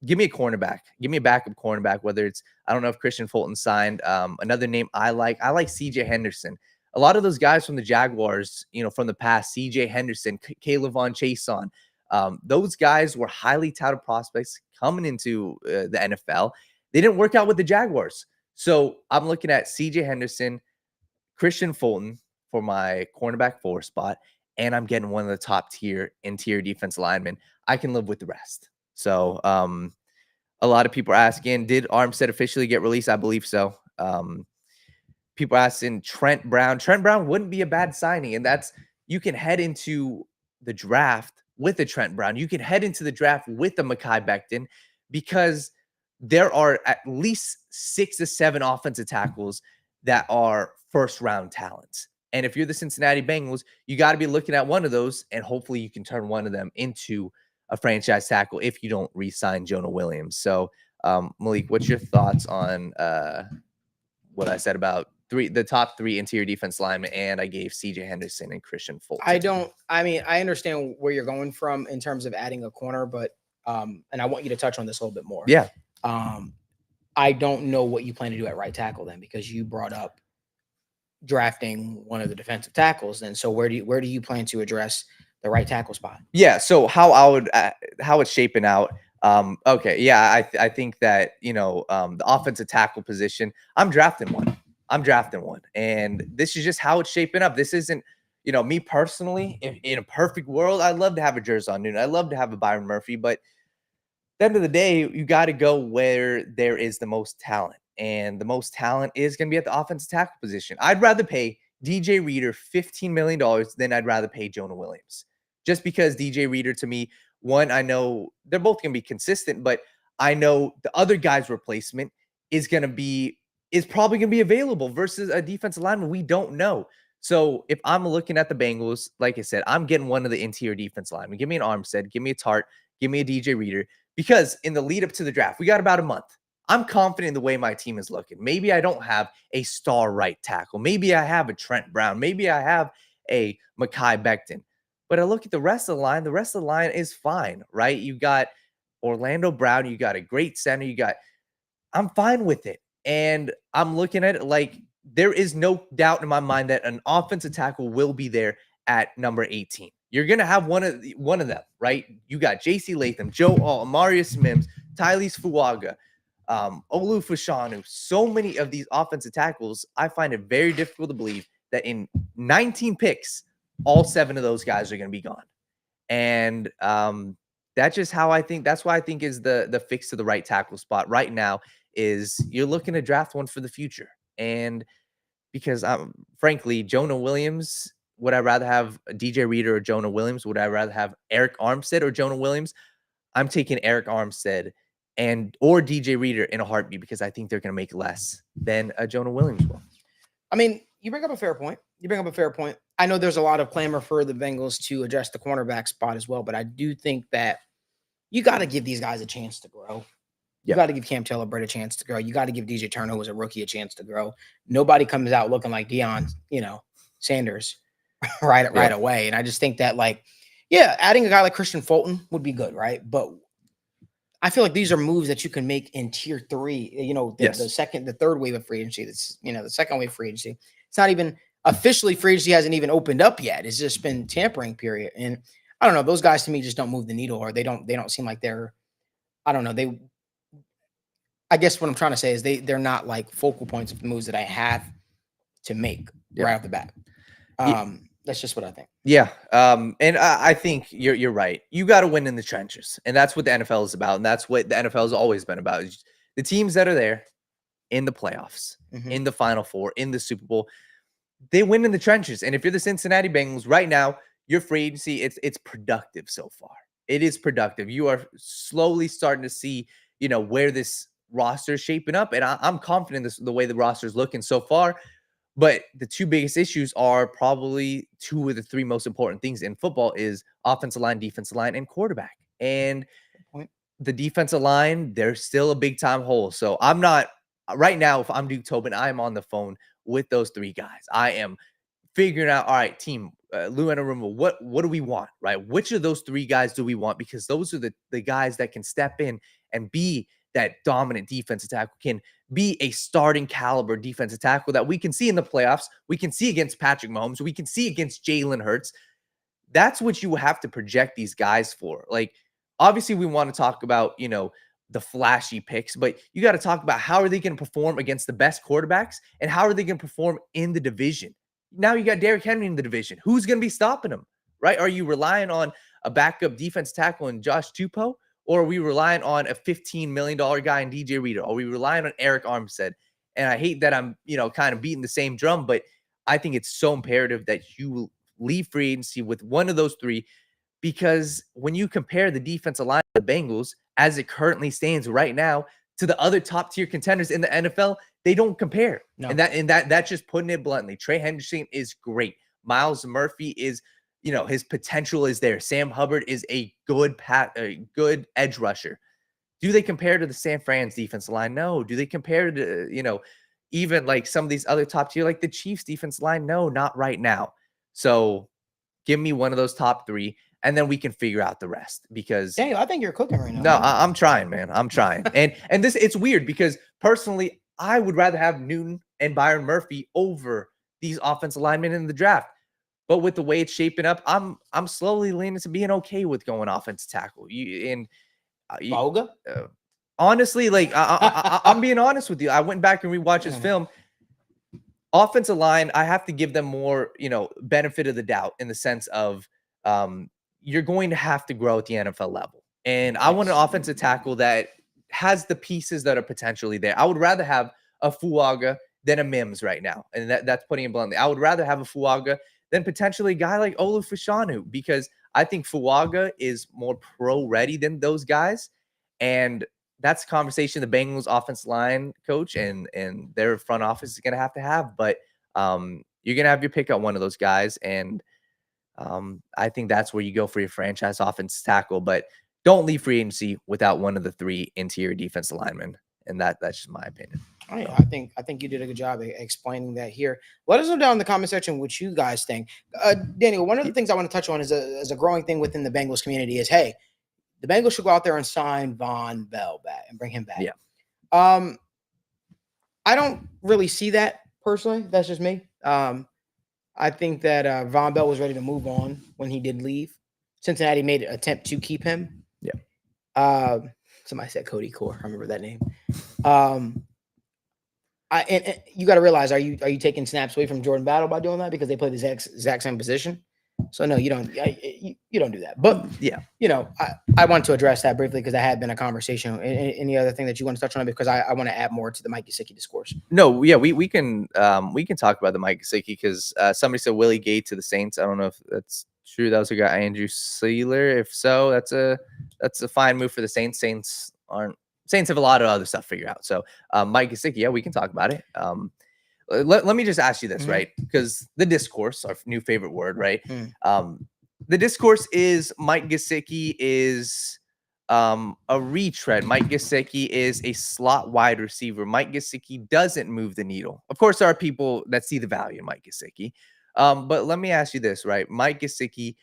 give me a cornerback. Give me a backup cornerback, whether it's, I don't know if Christian Fulton signed. Another name I like CJ Henderson. A lot of those guys from the Jaguars, from the past, CJ Henderson, Caleb Von Chason, those guys were highly touted prospects coming into the NFL. They didn't work out with the Jaguars. So I'm looking at CJ Henderson, Christian Fulton for my cornerback 4 spot, and I'm getting one of the top tier interior defense linemen. I can live with the rest. So a lot of people are asking, did Armstead officially get released? I believe so. People are asking Trent Brown. Trent Brown wouldn't be a bad signing, and you can head into the draft with a Trent Brown. You can head into the draft with a Mekhi Becton because there are at least 6 to 7 offensive tackles that are first-round talents. And if you're the Cincinnati Bengals, you got to be looking at one of those, and hopefully you can turn one of them into a franchise tackle if you don't re-sign Jonah Williams. So, Malik, what's your thoughts on what I said about the top 3 interior defense linemen, and I gave CJ Henderson and Christian Fulton? I understand where you're going from in terms of adding a corner, but and I want you to touch on this a little bit more. Yeah. I don't know what you plan to do at right tackle then, because you brought up drafting one of the defensive tackles. Then, so where do you plan to address the right tackle spot? Yeah. So how it's shaping out. Okay. Yeah. I think that, the offensive tackle position, I'm drafting one. I'm drafting one. And this is just how it's shaping up. This isn't, me personally, in a perfect world, I'd love to have a Jerzon Newton. I'd love to have a Byron Murphy. But at the end of the day, you got to go where there is the most talent. And the most talent is going to be at the offensive tackle position. I'd rather pay DJ Reader $15 million than I'd rather pay Jonah Williams. Just because DJ Reader, to me, one, I know they're both going to be consistent, but I know the other guy's replacement is probably going to be available versus a defensive lineman we don't know. So if I'm looking at the Bengals, like I said, I'm getting one of the interior defense linemen. Give me an Armstead, give me a Tart, give me a DJ Reader, because in the lead up to the draft, we got about a month. I'm confident in the way my team is looking. Maybe I don't have a star right tackle. Maybe I have a Trent Brown. Maybe I have a Mekhi Becton. But I look at the rest of the line. The rest of the line is fine, right? You got Orlando Brown. You got a great center. I'm fine with it. And I'm looking at it like there is no doubt in my mind that an offensive tackle will be there at number 18. You're going to have one of them, right? You got J.C. Latham, Joe Alt, Amarius Mims, Tylese Fuaga, Olu Fashanu. So many of these offensive tackles, I find it very difficult to believe that in 19 picks, all 7 of those guys are going to be gone. And that's just how I think. That's why I think is the fix to the right tackle spot right now is you're looking to draft one for the future. And because frankly, Jonah Williams, would I rather have DJ Reader or Jonah Williams? Would I rather have Eric Armstead or Jonah Williams? I'm taking Eric Armstead or DJ Reader in a heartbeat because I think they're going to make less than Jonah Williams will. I mean, you bring up a fair point. I know there's a lot of clamor for the Bengals to address the cornerback spot as well, but I do think that you got to give these guys a chance to grow. You got to give Cam Taylor-Britt a chance to grow. You got to give DJ Turner, who was a rookie, a chance to grow. Nobody comes out looking like Deion, Sanders right away. And I just think that, adding a guy like Christian Fulton would be good, right? But I feel like these are moves that you can make in tier 3, the third wave of free agency. That's, the second wave of free agency. It's not even officially free agency hasn't even opened up yet. It's just been tampering period. And I don't know, those guys to me just don't move the needle, or they don't seem like they're, I don't know. I guess what I'm trying to say is they're not like focal points of the moves that I have to make right off the bat. That's just what I think. Yeah. And I think you're right. You got to win in the trenches. And that's what the NFL is about. And that's what the NFL has always been about. The teams that are there in the playoffs, in the Final Four, in the Super Bowl, they win in the trenches. And if you're the Cincinnati Bengals right now, your free agency, it's productive so far. It is productive. You are slowly starting to see, where this roster is shaping up. And I'm confident the way the roster is looking so far. But the 2 biggest issues are probably 2 of the 3 most important things in football is offensive line, defensive line, and quarterback. And the defensive line, there's still a big time hole. So I'm not right now. If I'm Duke Tobin, I'm on the phone with those 3 guys. I am figuring out, all right, team, Lou Anarumo, what do we want, right? Which of those 3 guys do we want? Because those are the guys that can step in and be that dominant defensive tackle, can be a starting caliber defensive tackle that we can see in the playoffs. We can see against Patrick Mahomes. We can see against Jalen Hurts. That's what you have to project these guys for. Like, obviously we want to talk about, the flashy picks, but you got to talk about how are they going to perform against the best quarterbacks and how are they going to perform in the division? Now you got Derrick Henry in the division. Who's going to be stopping him, right? Are you relying on a backup defense tackle in Josh Tupou? Or are we relying on a $15 million guy in DJ Reader? Are we relying on Eric Armstead? And I hate that I'm, kind of beating the same drum, but I think it's so imperative that you leave free agency with one of those 3, because when you compare the defensive line of the Bengals as it currently stands right now to the other top tier contenders in the NFL, they don't compare. No. And that's just putting it bluntly. Trey Henderson is great. Myles Murphy is, his potential is there. Sam Hubbard is a good edge rusher. Do they compare to the San Fran's defensive line? No. Do they compare to, even like some of these other top tier, like the Chiefs defensive line? No, not right now. So give me one of those top 3, and then we can figure out the rest. Because Daniel, I think you're cooking right now. No, I'm trying, man. I'm trying. and it's weird because personally, I would rather have Newton and Byron Murphy over these offensive linemen in the draft. But with the way it's shaping up, I'm slowly leaning to being okay with going offensive tackle. Honestly, like I'm being honest with you. I went back and rewatched his film. offensive line, I have to give them more, benefit of the doubt in the sense of you're going to have to grow at the NFL level. And I want an offensive tackle that has the pieces that are potentially there. I would rather have a Fuaga than a Mims right now. And that's putting it bluntly. I would rather have a Fuaga than potentially a guy like Olufashanu, because I think Fuaga is more pro ready than those guys. And that's a conversation the Bengals offensive line coach and their front office is going to have. But you're going to have your pick at one of those guys. And I think that's where you go for your franchise offensive tackle. But don't leave free agency without one of the 3 interior defensive linemen. And that's just my opinion. I think you did a good job explaining that here. Let us know down in the comment section what you guys think. Daniel, one of the things I want to touch on is a growing thing within the Bengals community is, hey, the Bengals should go out there and sign Von Bell back and bring him back. Yeah. I don't really see that personally. That's just me. I think that Von Bell was ready to move on when he did leave. Cincinnati made an attempt to keep him. Yeah. Somebody said Cody Core. I remember that name. And you got to realize, are you taking snaps away from Jordan Battle by doing that because they play the exact same position? So no, you don't. You don't do that. But yeah, I want to address that briefly because that had been a conversation. Any other thing that you want to touch on, because I want to add more to the Mike Gesicki discourse. No, yeah, we can talk about the Mike Gesicki because somebody said Willie Gay to the Saints. I don't know if that's true. That was a guy, Andrew Sealer. If so, that's a fine move for the Saints. Saints have a lot of other stuff to figure out. So Mike Gesicki, yeah, we can talk about it. Let me just ask you this, right? Because the discourse, our new favorite word, right? The discourse is Mike Gesicki is a retread. Mike Gesicki is a slot wide receiver. Mike Gesicki doesn't move the needle. Of course, there are people that see the value in Mike Gesicki. But let me ask you this, right? Mike Gesicki,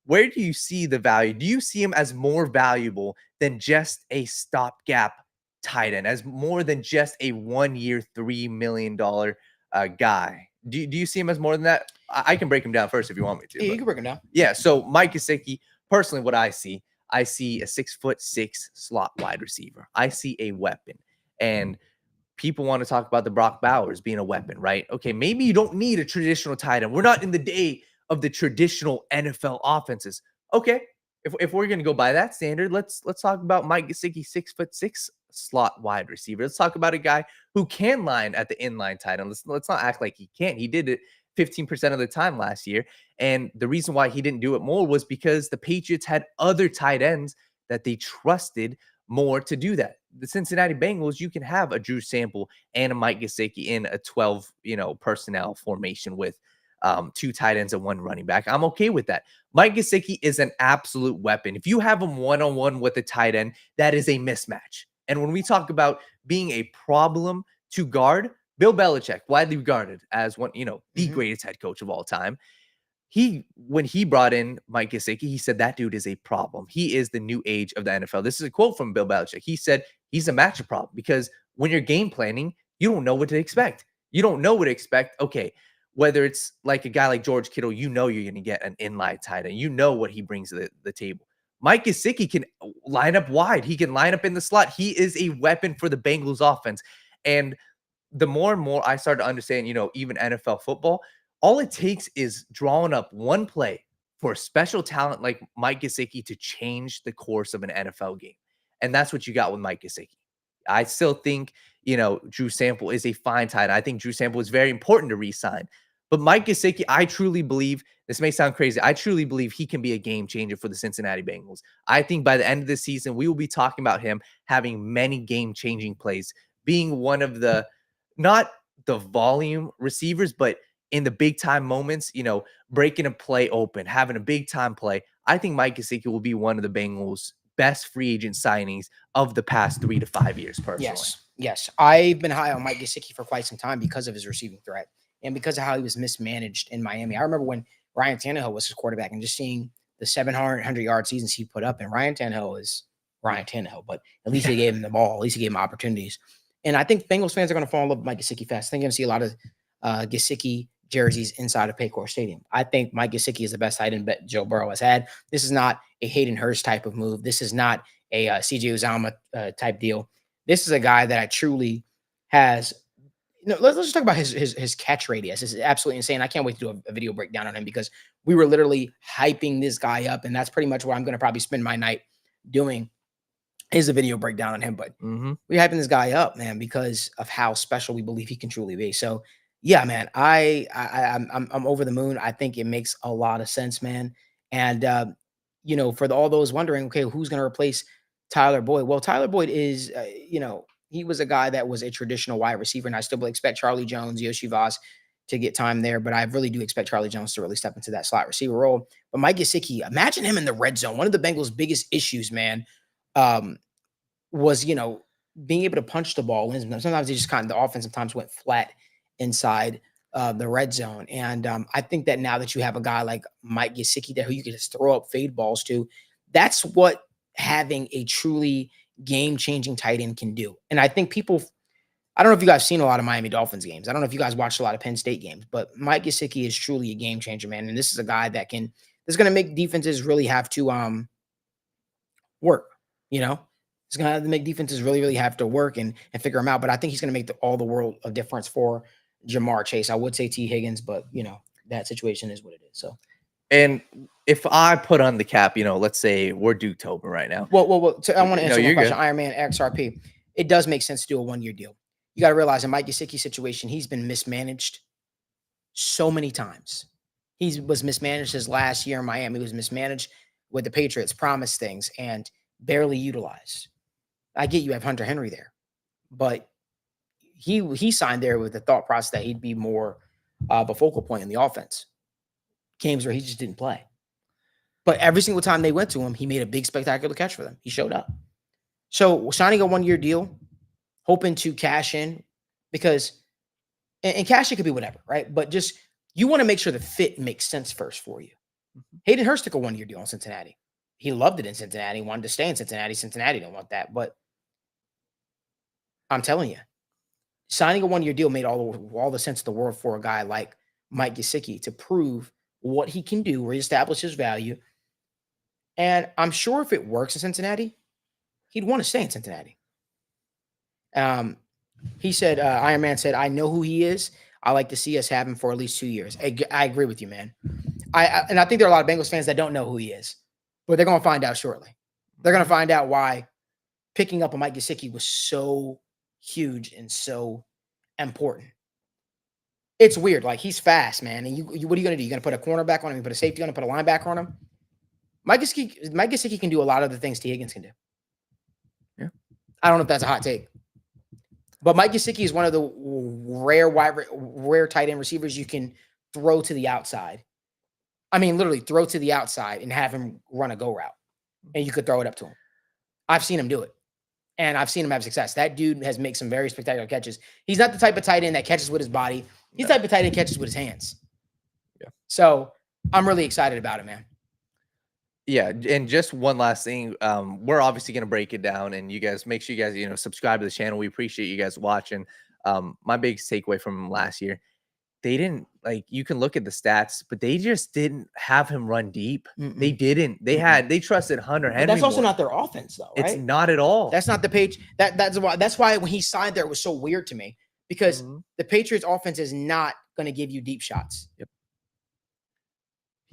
where do you see the value? Do you see him as more valuable than just a stopgap tight end, as more than just a 1 year, $3 million guy? Do you see him as more than that? I can break him down first if you want me to. Yeah, you can break him down. Yeah. So Mike Gesicki, personally, what I see a 6'6" slot wide receiver. I see a weapon, and people want to talk about the Brock Bowers being a weapon, right? Okay, maybe you don't need a traditional tight end. We're not in the day of the traditional NFL offenses. Okay, if we're gonna go by that standard, let's talk about Mike Gesicki, 6'6" slot wide receiver. Let's talk about a guy who can line at the inline tight end. Let's not act like he can't. He did it 15% of the time last year. And the reason why he didn't do it more was because the Patriots had other tight ends that they trusted more to do that. The Cincinnati Bengals, you can have a Drew Sample and a Mike Gesicki in a 12, personnel formation with 2 tight ends and 1 running back. I'm okay with that. Mike Gesicki is an absolute weapon. If you have him one-on-one with a tight end, that is a mismatch. And when we talk about being a problem to guard, Bill Belichick, widely regarded as one, the greatest head coach of all time. When he brought in Mike Gesicki, he said that dude is a problem. He is the new age of the NFL. This is a quote from Bill Belichick. He said he's a matchup problem because when you're game planning, you don't know what to expect. You don't know what to expect. Okay, whether it's like a guy like George Kittle, you're going to get an inline tight end. You know what he brings to the table. Mike Gesicki can line up wide. He can line up in the slot. He is a weapon for the Bengals offense. And the more and more I start to understand, even NFL football, all it takes is drawing up one play for a special talent like Mike Gesicki to change the course of an NFL game. And that's what you got with Mike Gesicki. I still think, Drew Sample is a fine tight end. I think Drew Sample is very important to re-sign. But Mike Gesicki, I truly believe, this may sound crazy, I truly believe he can be a game changer for the Cincinnati Bengals. I think by the end of the season, we will be talking about him having many game-changing plays, being one of the, not the volume receivers, but in the big-time moments, breaking a play open, having a big-time play. I think Mike Gesicki will be one of the Bengals' best free agent signings of the past 3 to 5 years, personally. Yes. I've been high on Mike Gesicki for quite some time because of his receiving threat and because of how he was mismanaged in Miami. I remember when Ryan Tannehill was his quarterback and just seeing the 700-yard seasons he put up. And Ryan Tannehill is Ryan Tannehill, but at least they gave him the ball. At least he gave him opportunities. And I think Bengals fans are going to fall in love with Mike Gesicki fast. I think you're going to see a lot of Gesicki jerseys inside of Paycor Stadium. I think Mike Gesicki is the best tight end bet Joe Burrow has had. This is not a Hayden Hurst type of move. This is not a CJ Uzomah type deal. This is a guy that I truly has let's just talk about his catch radius. This is absolutely insane. I can't wait to do a video breakdown on him because we were literally hyping this guy up, and that's pretty much what I'm going to probably spend my night doing is a video breakdown on him. But we're hyping this guy up, man, because of how special we believe he can truly be. So yeah, man, I'm over the moon. I think it makes a lot of sense, man. And for all those wondering, okay, who's going to replace Tyler Boyd? Well, Tyler Boyd is, he was a guy that was a traditional wide receiver, and I still expect Charlie Jones, Yoshi Voss to get time there, but I really do expect Charlie Jones to really step into that slot receiver role. But Mike Gesicki, imagine him in the red zone. One of the Bengals' biggest issues, man, was, being able to punch the ball in. Sometimes they just the offense sometimes went flat inside the red zone. And I think that now that you have a guy like Mike Gesicki there who you can just throw up fade balls to, that's what having a truly game-changing tight end can do. And I think I don't know if you guys have seen a lot of Miami Dolphins games. I don't know if you guys watched a lot of Penn State games, but Mike Gesicki is truly a game changer, man. And this is a guy that's going to make defenses really have to work, It's going to have to make defenses really, really have to work and figure them out. But I think he's going to make all the world of difference for Jamar Chase. I would say T Higgins, but, that situation is what it is. So. And if I put on the cap, let's say we're Duketober right now. Well, so I want to answer one question. Iron Man XRP. It does make sense to do a 1-year deal. You got to realize in Mike Gesicki's situation, he's been mismanaged so many times. He was mismanaged his last year in Miami. He was mismanaged with the Patriots, promised things, and barely utilized. I get you have Hunter Henry there, but he signed there with the thought process that he'd be more of a focal point in the offense. Games where he just didn't play. But every single time they went to him, he made a big, spectacular catch for them. He showed up. So signing a 1-year deal, hoping to cash in, because and cash it could be whatever, right? But just you want to make sure the fit makes sense first for you. Hayden Hurst took a 1-year deal in Cincinnati. He loved it in Cincinnati, wanted to stay in Cincinnati. Cincinnati didn't want that. But I'm telling you, signing a 1-year deal made all the sense in the world for a guy like Mike Gesicki to prove what he can do, reestablish his value. And I'm sure if it works in Cincinnati, he'd want to stay in Cincinnati. He said, Iron Man said, I know who he is. I like to see us have him for at least 2 years. I agree with you, man. And I think there are a lot of Bengals fans that don't know who he is, but they're going to find out shortly. They're going to find out why picking up a Mike Gesicki was so huge and so important. It's weird. Like, he's fast, man. And you what are you going to do? You're going to put a cornerback on him? You put a safety on him? Put a linebacker on him? Mike Gesicki can do a lot of the things T Higgins can do. Yeah. I don't know if that's a hot take. But Mike Gesicki is one of the rare tight end receivers you can throw to the outside. I mean, literally throw to the outside and have him run a go route. And you could throw it up to him. I've seen him do it. And I've seen him have success. That dude has made some very spectacular catches. He's not the type of tight end that catches with his body. He's the type of tight end that catches with his hands. Yeah. So I'm really excited about it, man. Yeah, and just one last thing. We're obviously going to break it down, and you guys make sure you guys, subscribe to the channel. We appreciate you guys watching. My biggest takeaway from last year, they didn't, you can look at the stats, but they just didn't have him run deep. Mm-mm. They didn't. They trusted Hunter Henry. But that's also not their offense, though, right? It's not at all. That's not the page. That's why when he signed there, it was so weird to me, because the Patriots offense is not going to give you deep shots. Yep.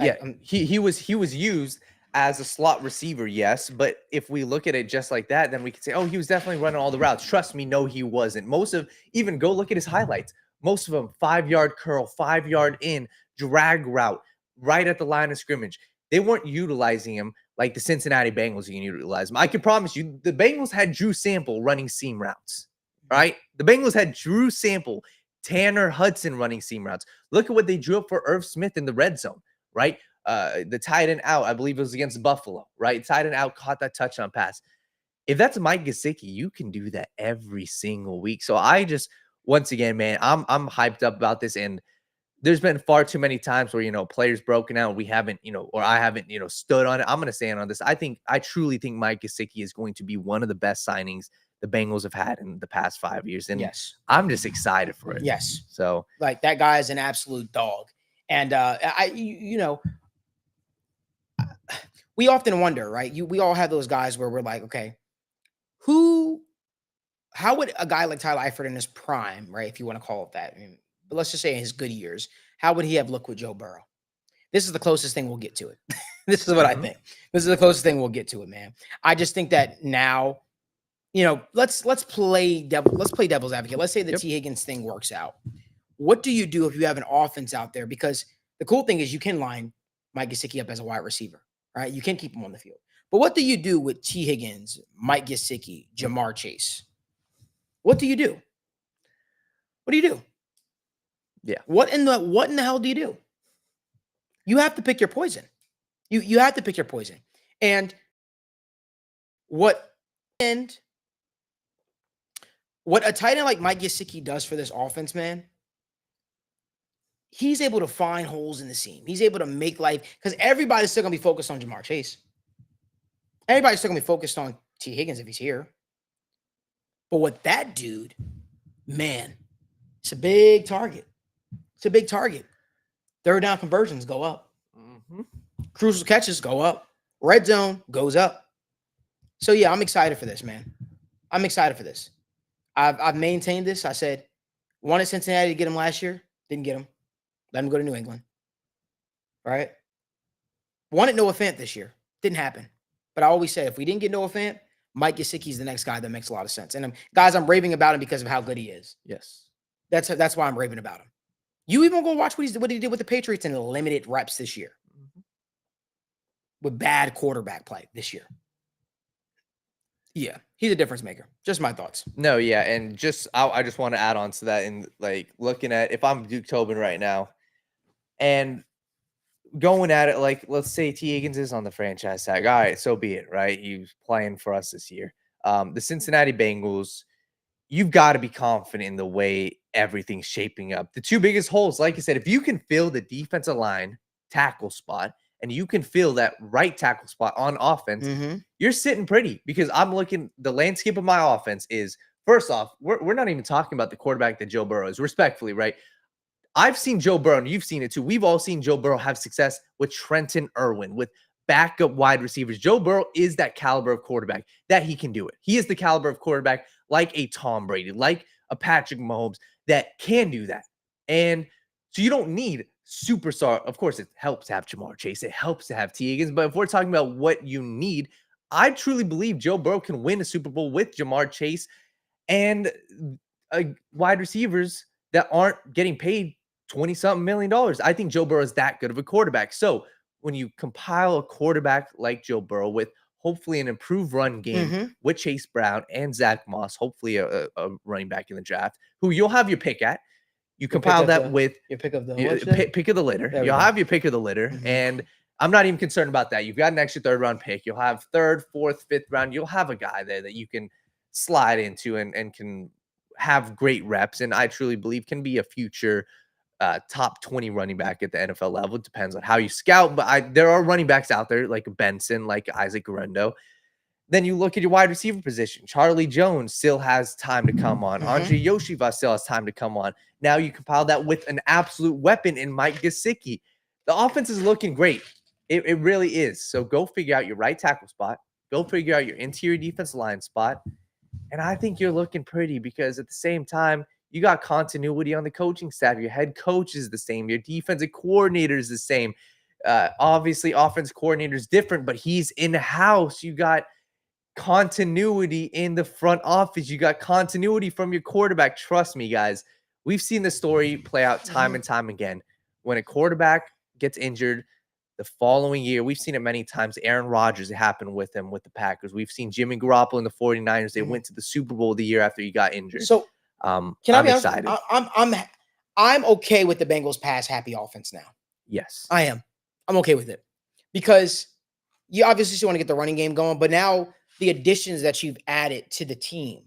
Yeah, he was used as a slot receiver, yes, but if we look at it just like that, then we could say, oh, he was definitely running all the routes. Trust me, no, he wasn't. Even go look at his highlights. Most of them, 5-yard curl, 5-yard in, drag route, right at the line of scrimmage. They weren't utilizing him like the Cincinnati Bengals can utilize him. I can promise you, the Bengals had Drew Sample running seam routes, right? The Bengals had Drew Sample, Tanner Hudson running seam routes. Look at what they drew up for Irv Smith in the red zone, right? The tight end out, I believe it was against Buffalo, right? Tight end out, caught that touchdown pass. If that's Mike Gesicki, you can do that every single week. So I just, once again, man, I'm hyped up about this. And there's been far too many times where, players broken out. We haven't, or I haven't, stood on it. I'm going to stand on this. I truly think Mike Gesicki is going to be one of the best signings the Bengals have had in the past 5 years. And yes, I'm just excited for it. Yes. So that guy is an absolute dog. And we often wonder, right? We all have those guys where we're like, okay, who how would a guy like Tyler Eifert in his prime, right, if you want to call it that, but let's just say in his good years, how would he have looked with Joe Burrow? This is the closest thing we'll get to it. This is what I think. This is the closest thing we'll get to it, man. I just think that now, let's play devil's advocate. Let's say the T Higgins thing works out. What do you do if you have an offense out there? Because the cool thing is you can line Mike Gesicki up as a wide receiver, right? You can keep him on the field. But what do you do with T Higgins, Mike Gesicki, Jamar Chase? What do you do? What do you do? Yeah. What in the hell do you do? You have to pick your poison. You have to pick your poison. And what a tight end like Mike Gesicki does for this offense, man, he's able to find holes in the seam. He's able to make life, because everybody's still going to be focused on Jamar Chase. Everybody's still going to be focused on T Higgins if he's here. But what that dude, man, it's a big target. It's a big target. Third down conversions go up. Crucial catches go up. Red zone goes up. So, yeah, I'm excited for this, man. I'm excited for this. I've maintained this. I said, wanted Cincinnati to get him last year. Didn't get him. Let him go to New England. Right? Wanted Noah Fant this year. Didn't happen. But I always said, if we didn't get Noah Fant, Mike Gesicki is the next guy that makes a lot of sense. And guys, I'm raving about him because of how good he is. Yes. That's why I'm raving about him. You even go watch what he did with the Patriots in limited reps this year. With bad quarterback play this year. Yeah, he's a difference maker. Just my thoughts. No, yeah, and I just want to add on to that, and like looking at, if I'm Duke Tobin right now and going at it, like, let's say T Higgins is on the franchise tag. All right, so be it, right? He's playing for us this year. The Cincinnati Bengals, you've got to be confident in the way everything's shaping up. The two biggest holes, like I said, if you can fill the defensive line tackle spot and you can fill that right tackle spot on offense, you're sitting pretty, because I'm looking, the landscape of my offense is, first off, we're not even talking about the quarterback that Joe Burrow is, respectfully, right? I've seen Joe Burrow, and you've seen it too. We've all seen Joe Burrow have success with Trenton Irwin, with backup wide receivers. Joe Burrow is that caliber of quarterback that he can do it. He is the caliber of quarterback like a Tom Brady, like a Patrick Mahomes, that can do that. And so you don't need superstar. Of course, it helps to have Jamar Chase. It helps to have T Higgins. But if we're talking about what you need, I truly believe Joe Burrow can win a Super Bowl with Jamar Chase and wide receivers that aren't getting paid $20-something million. I think Joe Burrow is that good of a quarterback. So when you compile a quarterback like Joe Burrow with hopefully an improved run game with Chase Brown and Zach Moss, hopefully a running back in the draft, who you'll have your pick at. You compile that with your pick of the pick of the litter. You'll have your pick of the litter. And I'm not even concerned about that. You've got an extra third round pick. You'll have third, fourth, fifth round. You'll have a guy there that you can slide into and can have great reps. And I truly believe can be a future top 20 running back at the NFL level. It depends on how you scout. But there are running backs out there like Benson, like Isaac Guerrero. Then you look at your wide receiver position. Charlie Jones still has time to come on. Andre Yoshiva still has time to come on. Now you compile that with an absolute weapon in Mike Gesicki. The offense is looking great. It really is. So go figure out your right tackle spot. Go figure out your interior defense line spot. And I think you're looking pretty, because at the same time, you got continuity on the coaching staff. Your head coach is the same. Your defensive coordinator is the same. Obviously, offense coordinator is different, but he's in-house. You got continuity in the front office. You got continuity from your quarterback. Trust me, guys. We've seen the story play out time and time again. When a quarterback gets injured the following year, we've seen it many times. Aaron Rodgers, it happened with him with the Packers. We've seen Jimmy Garoppolo in the 49ers. They went to the Super Bowl the year after he got injured. So I'm excited. excited. I'm okay with the Bengals pass happy offense now. Yes. I am. I'm okay with it, because you obviously still want to get the running game going, but now the additions that you've added to the team,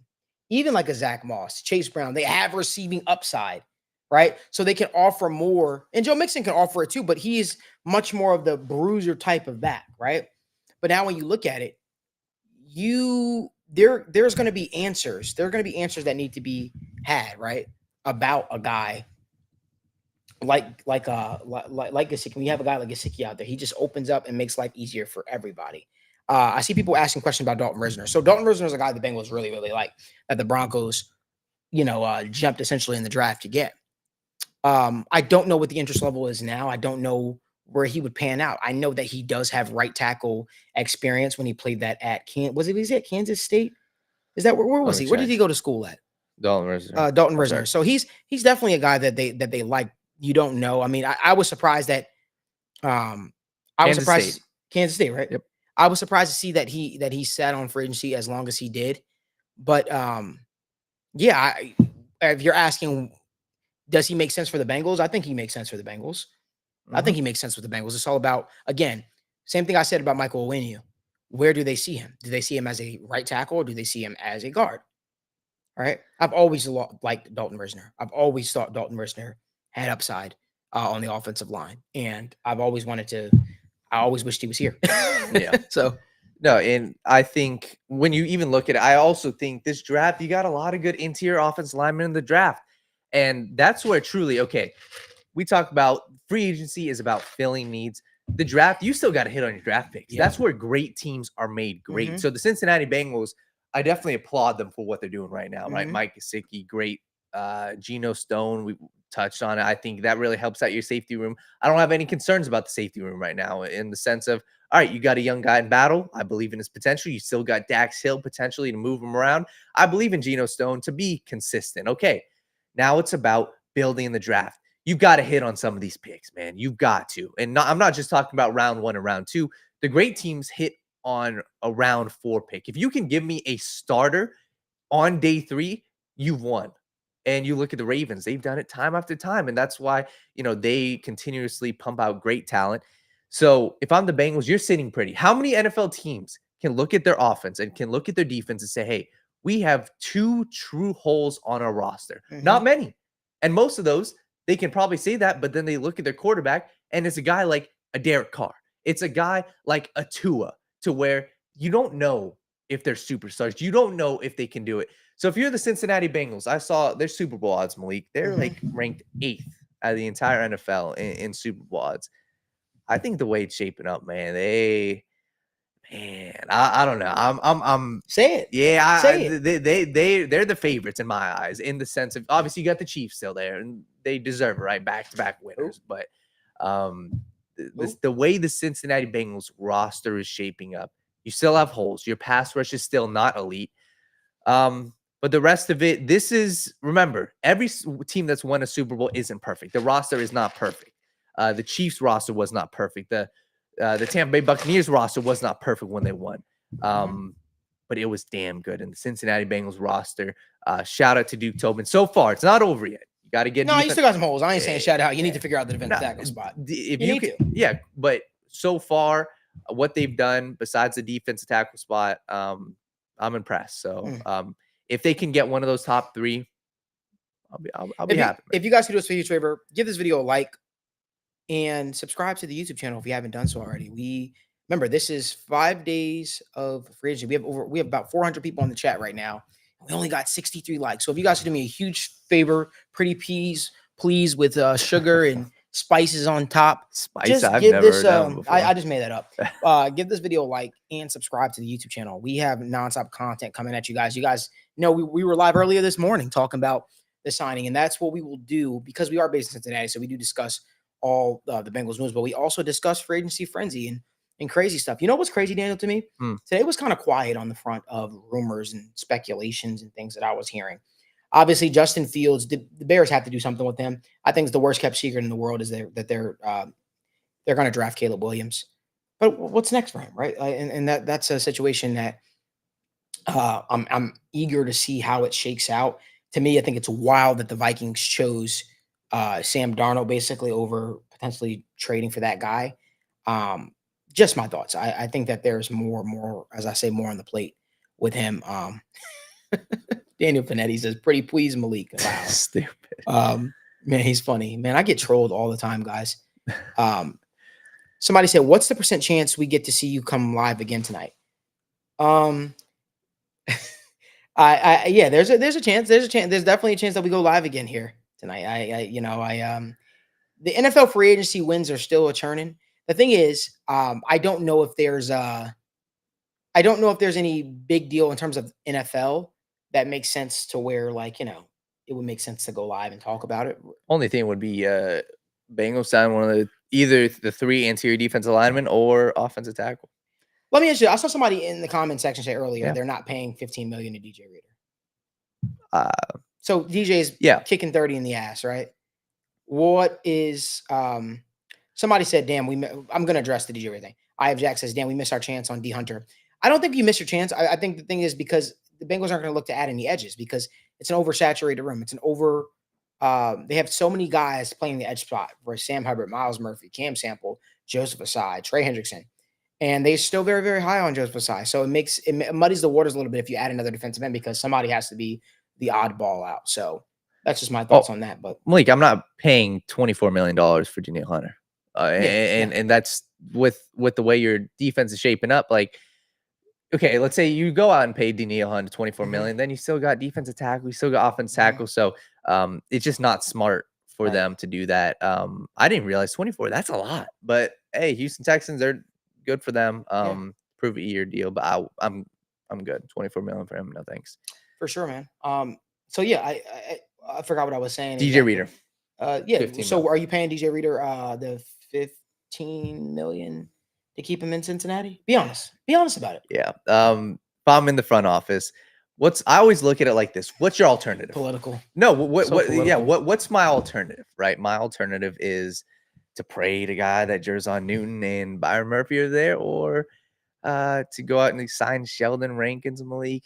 even like a Zach Moss, Chase Brown, they have receiving upside, right? So they can offer more, and Joe Mixon can offer it too, but he's much more of the bruiser type of back, right? But now when you look at it, there's going to be answers. There are going to be answers that need to be had, right? About a guy like Gesicki. When you have a guy like Gesicki out there, he just opens up and makes life easier for everybody. I see people asking questions about Dalton Risner. So Dalton Risner is a guy the Bengals really, really like, that the Broncos, jumped essentially in the draft to get. I don't know what the interest level is now. I don't know where he would pan out. I know that he does have right tackle experience when he played that at was he at Kansas State? Is that where was he? Where did he go to school at? Dalton Risner. Dalton Risner. So he's definitely a guy that they like. You don't know. I mean, I was surprised that Kansas State, right? Yep. I was surprised to see that he sat on free agency as long as he did. But yeah, if you're asking, does he make sense for the Bengals? I think he makes sense for the Bengals. I think he makes sense with the Bengals. It's all about, again, same thing I said about Michael Onwenu. Where do they see him? Do they see him as a right tackle, or do they see him as a guard? All right. I've always liked Dalton Risner. I've always thought Dalton Risner had upside on the offensive line. And I always wished he was here. Yeah. So. No, and I think when you even look at it, I also think this draft, you got a lot of good interior offensive linemen in the draft. And that's where truly, okay, we talk about free agency is about filling needs. The draft, you still got to hit on your draft picks. Yeah. That's where great teams are made great. So the Cincinnati Bengals, I definitely applaud them for what they're doing right now, right? Mike Gesicki, great. Geno Stone, we touched on it. I think that really helps out your safety room. I don't have any concerns about the safety room right now in the sense of, all right, you got a young guy in battle. I believe in his potential. You still got Dax Hill potentially to move him around. I believe in Geno Stone to be consistent. Okay, now it's about building the draft. You've got to hit on some of these picks, man. You've got to. And I'm not just talking about round 1 and round 2. The great teams hit on a round 4 pick. If you can give me a starter on day 3, you've won. And you look at the Ravens, they've done it time after time. And that's why, they continuously pump out great talent. So if I'm the Bengals, you're sitting pretty. How many NFL teams can look at their offense and can look at their defense and say, hey, we have 2 true holes on our roster? Not many. And most of those, they can probably say that, but then they look at their quarterback and it's a guy like a Derek Carr. It's a guy like a Tua, to where you don't know if they're superstars. You don't know if they can do it. So if you're the Cincinnati Bengals, I saw their Super Bowl odds, Malik. They're like ranked 8th out of the entire NFL in Super Bowl odds. I think the way it's shaping up, man, I don't know. I'm say it. Yeah, say it. They're the favorites in my eyes, in the sense of, obviously you got the Chiefs still there and they deserve it, right? Back-to-back winners. But the way the Cincinnati Bengals roster is shaping up, you still have holes. Your pass rush is still not elite. But the rest of it, remember, every team that's won a Super Bowl isn't perfect. The roster is not perfect. The Chiefs roster was not perfect. The Tampa Bay Buccaneers roster was not perfect when they won. But it was damn good. And the Cincinnati Bengals roster, shout out to Duke Tobin. So far, it's not over yet. You got to get. No, you still got some holes. I ain't saying shout out. You need to figure out the defensive tackle spot. If you can, yeah. But so far, what they've done besides the defensive tackle spot, I'm impressed. So if they can get one of those top 3, I'll be happy. If you guys could do us a huge favor, give this video a like and subscribe to the YouTube channel if you haven't done so already. Remember, this is 5 days of free agency. We have about 400 people on the chat right now. We only got 63 likes. So if you guys could do me a huge favor, pretty please, with sugar and spices on top. Just I've never done before. I just made that up. Give this video a like and subscribe to the YouTube channel. We have nonstop content coming at you guys. You guys know we were live earlier this morning talking about the signing, and that's what we will do because we are based in Cincinnati. So we do discuss all the Bengals news, but we also discuss free agency frenzy and crazy stuff. You know what's crazy, Daniel, to me? Today was kind of quiet on the front of rumors and speculations and things that I was hearing. Obviously, Justin Fields, the Bears have to do something with him. I think it's the worst kept secret in the world is that they're going to draft Caleb Williams. But what's next for him, right? And that's a situation that I'm eager to see how it shakes out. To me, I think it's wild that the Vikings chose Sam Darnell basically over potentially trading for that guy. Just my thoughts. I think that there's more, as I say, more on the plate with him. Daniel Panetti says, pretty please, Malik. Wow. Stupid. Man, he's funny. Man, I get trolled all the time, guys. Somebody said, what's the % chance we get to see you come live again tonight? Yeah, there's a chance. There's definitely a chance that we go live again here tonight. The NFL free agency wins are still a churning. The thing is, I don't know if there's I don't know if there's any big deal in terms of NFL that makes sense to where, like, it would make sense to go live and talk about it. Only thing would be Bengals sign one of either the 3 interior defensive linemen or offensive tackle. Let me ask you, I saw somebody in the comment section say earlier they're not paying $15 million to DJ Reader. So DJ is kicking 30 in the ass, right? What is somebody said, damn, I'm gonna address the DJ Reader thing. I have Jack says, damn, we missed our chance on D Hunter. I don't think you missed your chance. I think the thing is because the Bengals aren't going to look to add any edges because it's an oversaturated room. It's they have so many guys playing the edge spot versus Sam Hubbard, Miles Murphy, Cam Sample, Joseph Asai, Trey Hendrickson. And they're still very, very high on Joseph Asai. So it muddies the waters a little bit if you add another defensive end because somebody has to be the oddball out. So that's just my thoughts on that. But Malik, I'm not paying $24 million for Danielle Hunter. And that's with the way your defense is shaping up. Like, okay, let's say you go out and pay Danielle Hunter $24 million, then you still got defensive tackle, you still got offensive tackle. So it's just not smart for them to do that. I didn't realize 24, that's a lot. But hey, Houston Texans, they're good for them. Prove a year deal, but I'm good. $24 million for him, no thanks. For sure, man. So yeah, I forgot what I was saying. DJ Reader. So are you paying DJ Reader the $15 million to keep him in Cincinnati? Be honest about it. Yeah. If I'm in the front office, I always look at it like this. What's your alternative? Political. No, what's my alternative, right? My alternative is to pray to God that Jerzon Newton and Byron Murphy are there, or to go out and sign Sheldon Rankins and Malik.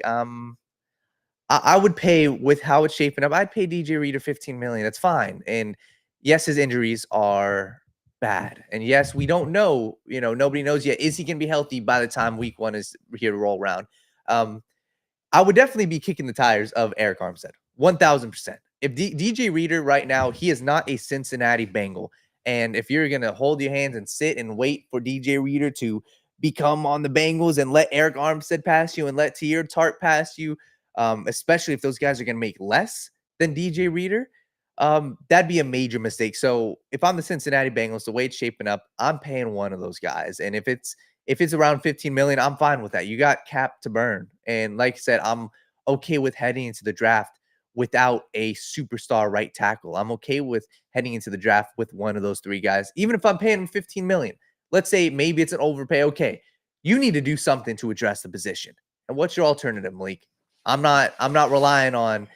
I would pay, with how it's shaping up, I'd pay DJ Reader $15 million. That's fine. And yes, his injuries are bad. And yes, we don't know, nobody knows yet. Is he going to be healthy by the time week 1 is here to roll around? I would definitely be kicking the tires of Eric Armstead. 1000%. If DJ Reader right now, he is not a Cincinnati Bengal. And if you're going to hold your hands and sit and wait for DJ Reader to become on the Bengals and let Eric Armstead pass you and let Tier Tart pass you, especially if those guys are going to make less than DJ Reader, that'd be a major mistake. So if I'm the Cincinnati Bengals, the way it's shaping up, I'm paying one of those guys. And if it's around $15 million, I'm fine with that. You got cap to burn. And like I said, I'm okay with heading into the draft without a superstar right tackle. I'm okay with heading into the draft with one of those 3 guys, even if I'm paying them $15 million. Let's say maybe it's an overpay. Okay, you need to do something to address the position. And what's your alternative, Malik? I'm not relying on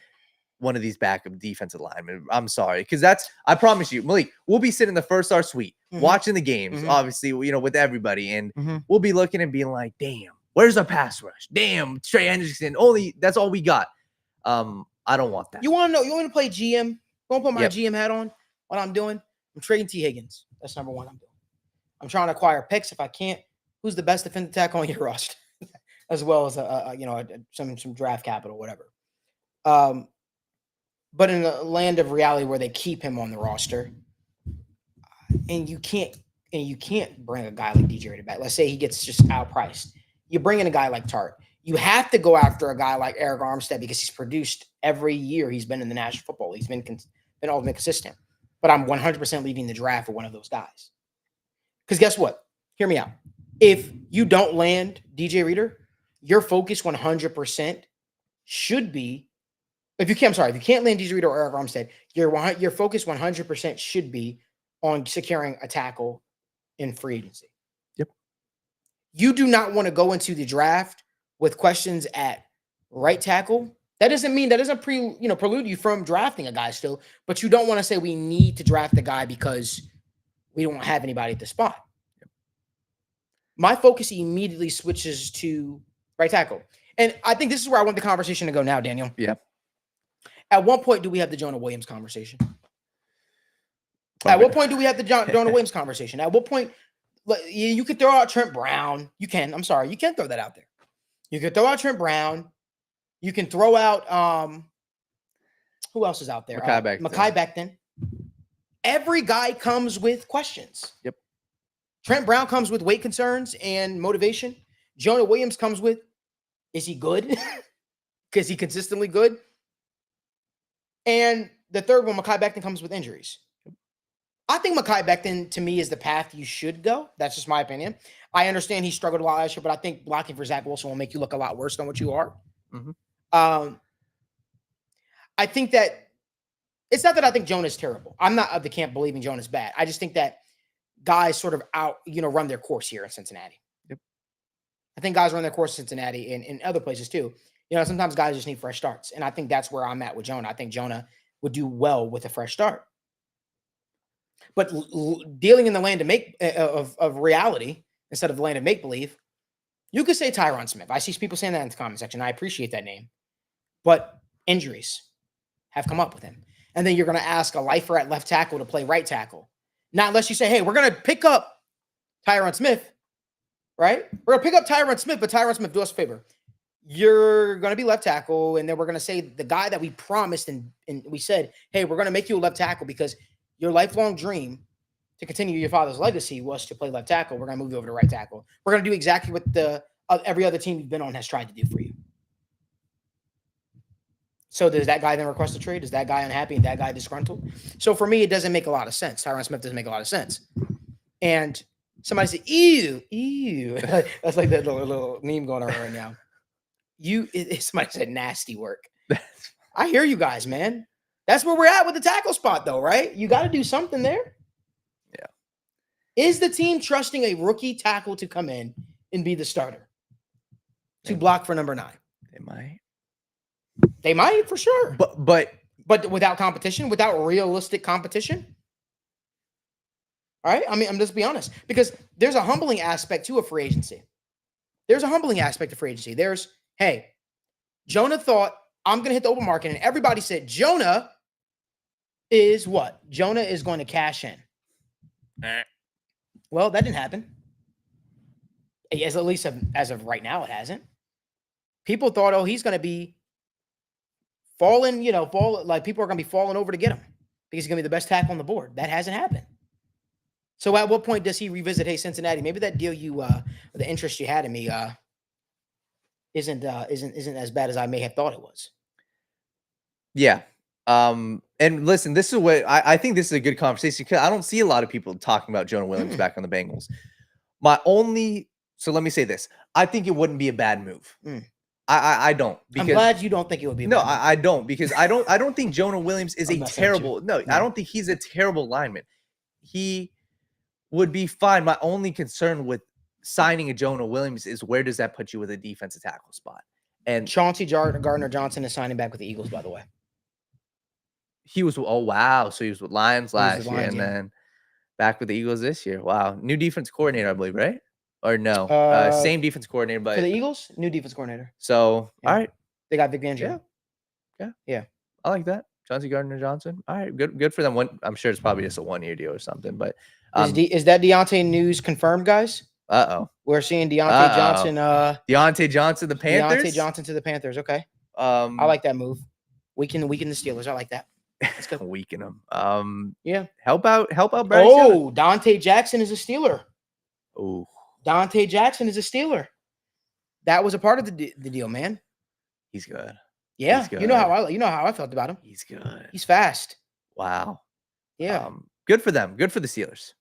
one of these backup defensive linemen. I'm sorry. Because I promise you, Malik, we'll be sitting in the first star suite, watching the games, obviously, with everybody. And we'll be looking and being like, damn, where's our pass rush? Damn, Trey Hendrickson, that's all we got. I don't want that. You want to play GM? You want to put my GM hat on? What I'm doing? I'm trading T Higgins. That's number 1 I'm doing. I'm trying to acquire picks. If I can't, who's the best defensive tackle on your roster? As well as some draft capital, whatever. But in the land of reality where they keep him on the roster, and you can't bring a guy like DJ Reader back. Let's say he gets just outpriced. You bring in a guy like Tart. You have to go after a guy like Eric Armstead because he's produced every year he's been in the National Football League. He's been ultimately consistent. But I'm 100% leaving the draft for one of those guys. Because guess what? Hear me out. If you don't land DJ Reader, your focus 100% should be, if you can't land DJ Reader or Eric Armstead, your focus 100% should be on securing a tackle in free agency. Yep. You do not want to go into the draft with questions at right tackle. That doesn't prelude you from drafting a guy still, but you don't want to say we need to draft the guy because we don't have anybody at the spot. Yep. My focus immediately switches to right tackle. And I think this is where I want the conversation to go now, Daniel. Yeah. At what point do we have the Jonah Williams conversation? At what point do we have the Jonah Williams conversation? At what point you could throw out Trent Brown? You can throw that out there. You could throw out Trent Brown. You can throw out who else is out there? Mekhi Becton. Every guy comes with questions. Yep. Trent Brown comes with weight concerns and motivation. Jonah Williams comes with, is he good? Is he consistently good? And the third one, Mekhi Becton, comes with injuries. I think Mekhi Becton, to me, is the path you should go. That's just my opinion. I understand he struggled a lot last year, but I think blocking for Zach Wilson will make you look a lot worse than what you are. Mhm. I think that it's not that I think Jonah's terrible. I'm not of the camp believing Jonah's bad. I just think that guys sort of run their course here in Cincinnati. Yep. I think guys run their course in Cincinnati and in other places too. Sometimes guys just need fresh starts. And I think that's where I'm at with Jonah. I think Jonah would do well with a fresh start. But dealing in the land of reality instead of the land of make-believe, you could say Tyron Smith. I see people saying that in the comment section. I appreciate that name. But injuries have come up with him. And then you're going to ask a lifer at left tackle to play right tackle. Not unless you say, hey, we're going to pick up Tyron Smith, right? We're going to pick up Tyron Smith, but Tyron Smith, do us a favor. You're going to be left tackle, and then we're going to say the guy that we promised and we said, hey, we're going to make you a left tackle because your lifelong dream to continue your father's legacy was to play left tackle. We're going to move you over to right tackle. We're going to do exactly what every other team you've been on has tried to do for you. So does that guy then request a trade? Is that guy unhappy and that guy disgruntled? So for me, it doesn't make a lot of sense. Tyron Smith doesn't make a lot of sense. And somebody said, ew. That's like that little meme going on right now. Somebody said nasty work. I hear you guys, man. That's where we're at with the tackle spot, though, right? You got to do something there. Yeah. Is the team trusting a rookie tackle to come in and be the starter to block for number 9? They might. They might, for sure. But without competition, without realistic competition. All right? I mean, I'm just be honest. Because there's a humbling aspect to a free agency. There's, hey, Jonah thought, I'm going to hit the open market. And everybody said, Jonah is what? Jonah is going to cash in. Well, that didn't happen. At least as of right now, it hasn't. People thought, oh, he's going to be falling, like people are going to be falling over to get him because he's going to be the best tackle on the board. That hasn't happened. So at what point does he revisit, hey, Cincinnati, maybe that deal the interest you had in me isn't as bad as I may have thought it was. Yeah. And listen, this is what I think this is a good conversation because I don't see a lot of people talking about Jonah Williams back on the Bengals. So let me say this. I think it wouldn't be a bad move. I don't. Because, I'm glad you don't think it would be. No, I don't because I don't think Jonah Williams is a terrible. No, I don't think he's a terrible lineman. He would be fine. My only concern with signing a Jonah Williams is where does that put you with a defensive tackle spot? And Chauncey Gardner-Johnson is signing back with the Eagles, by the way. He was, oh, wow. So he was with Lions last year and then back with the Eagles this year. Wow. New defense coordinator, I believe, right? Or no? Same defense coordinator, but for the Eagles, new defense coordinator. So, all right. They got Vic Fangio. Yeah. I like that. Chauncey Gardner-Johnson. All right. Good for them. I'm sure it's probably just a 1-year deal or something, but is that Deontay news confirmed, guys? We're seeing Deontay Johnson. Deontay Johnson, the Panthers. Deontay Johnson to the Panthers. Okay. I like that move. Weaken the Steelers. I like that. Let's go. Weaken them. Yeah. Help out. Bryce Young. Dante Jackson is a Steeler. Oh. Dante Jackson is a Steeler. That was a part of the deal, man. He's good. Yeah. He's good. You know how I felt about him. He's good. He's fast. Wow. Yeah. Good for them. Good for the Steelers.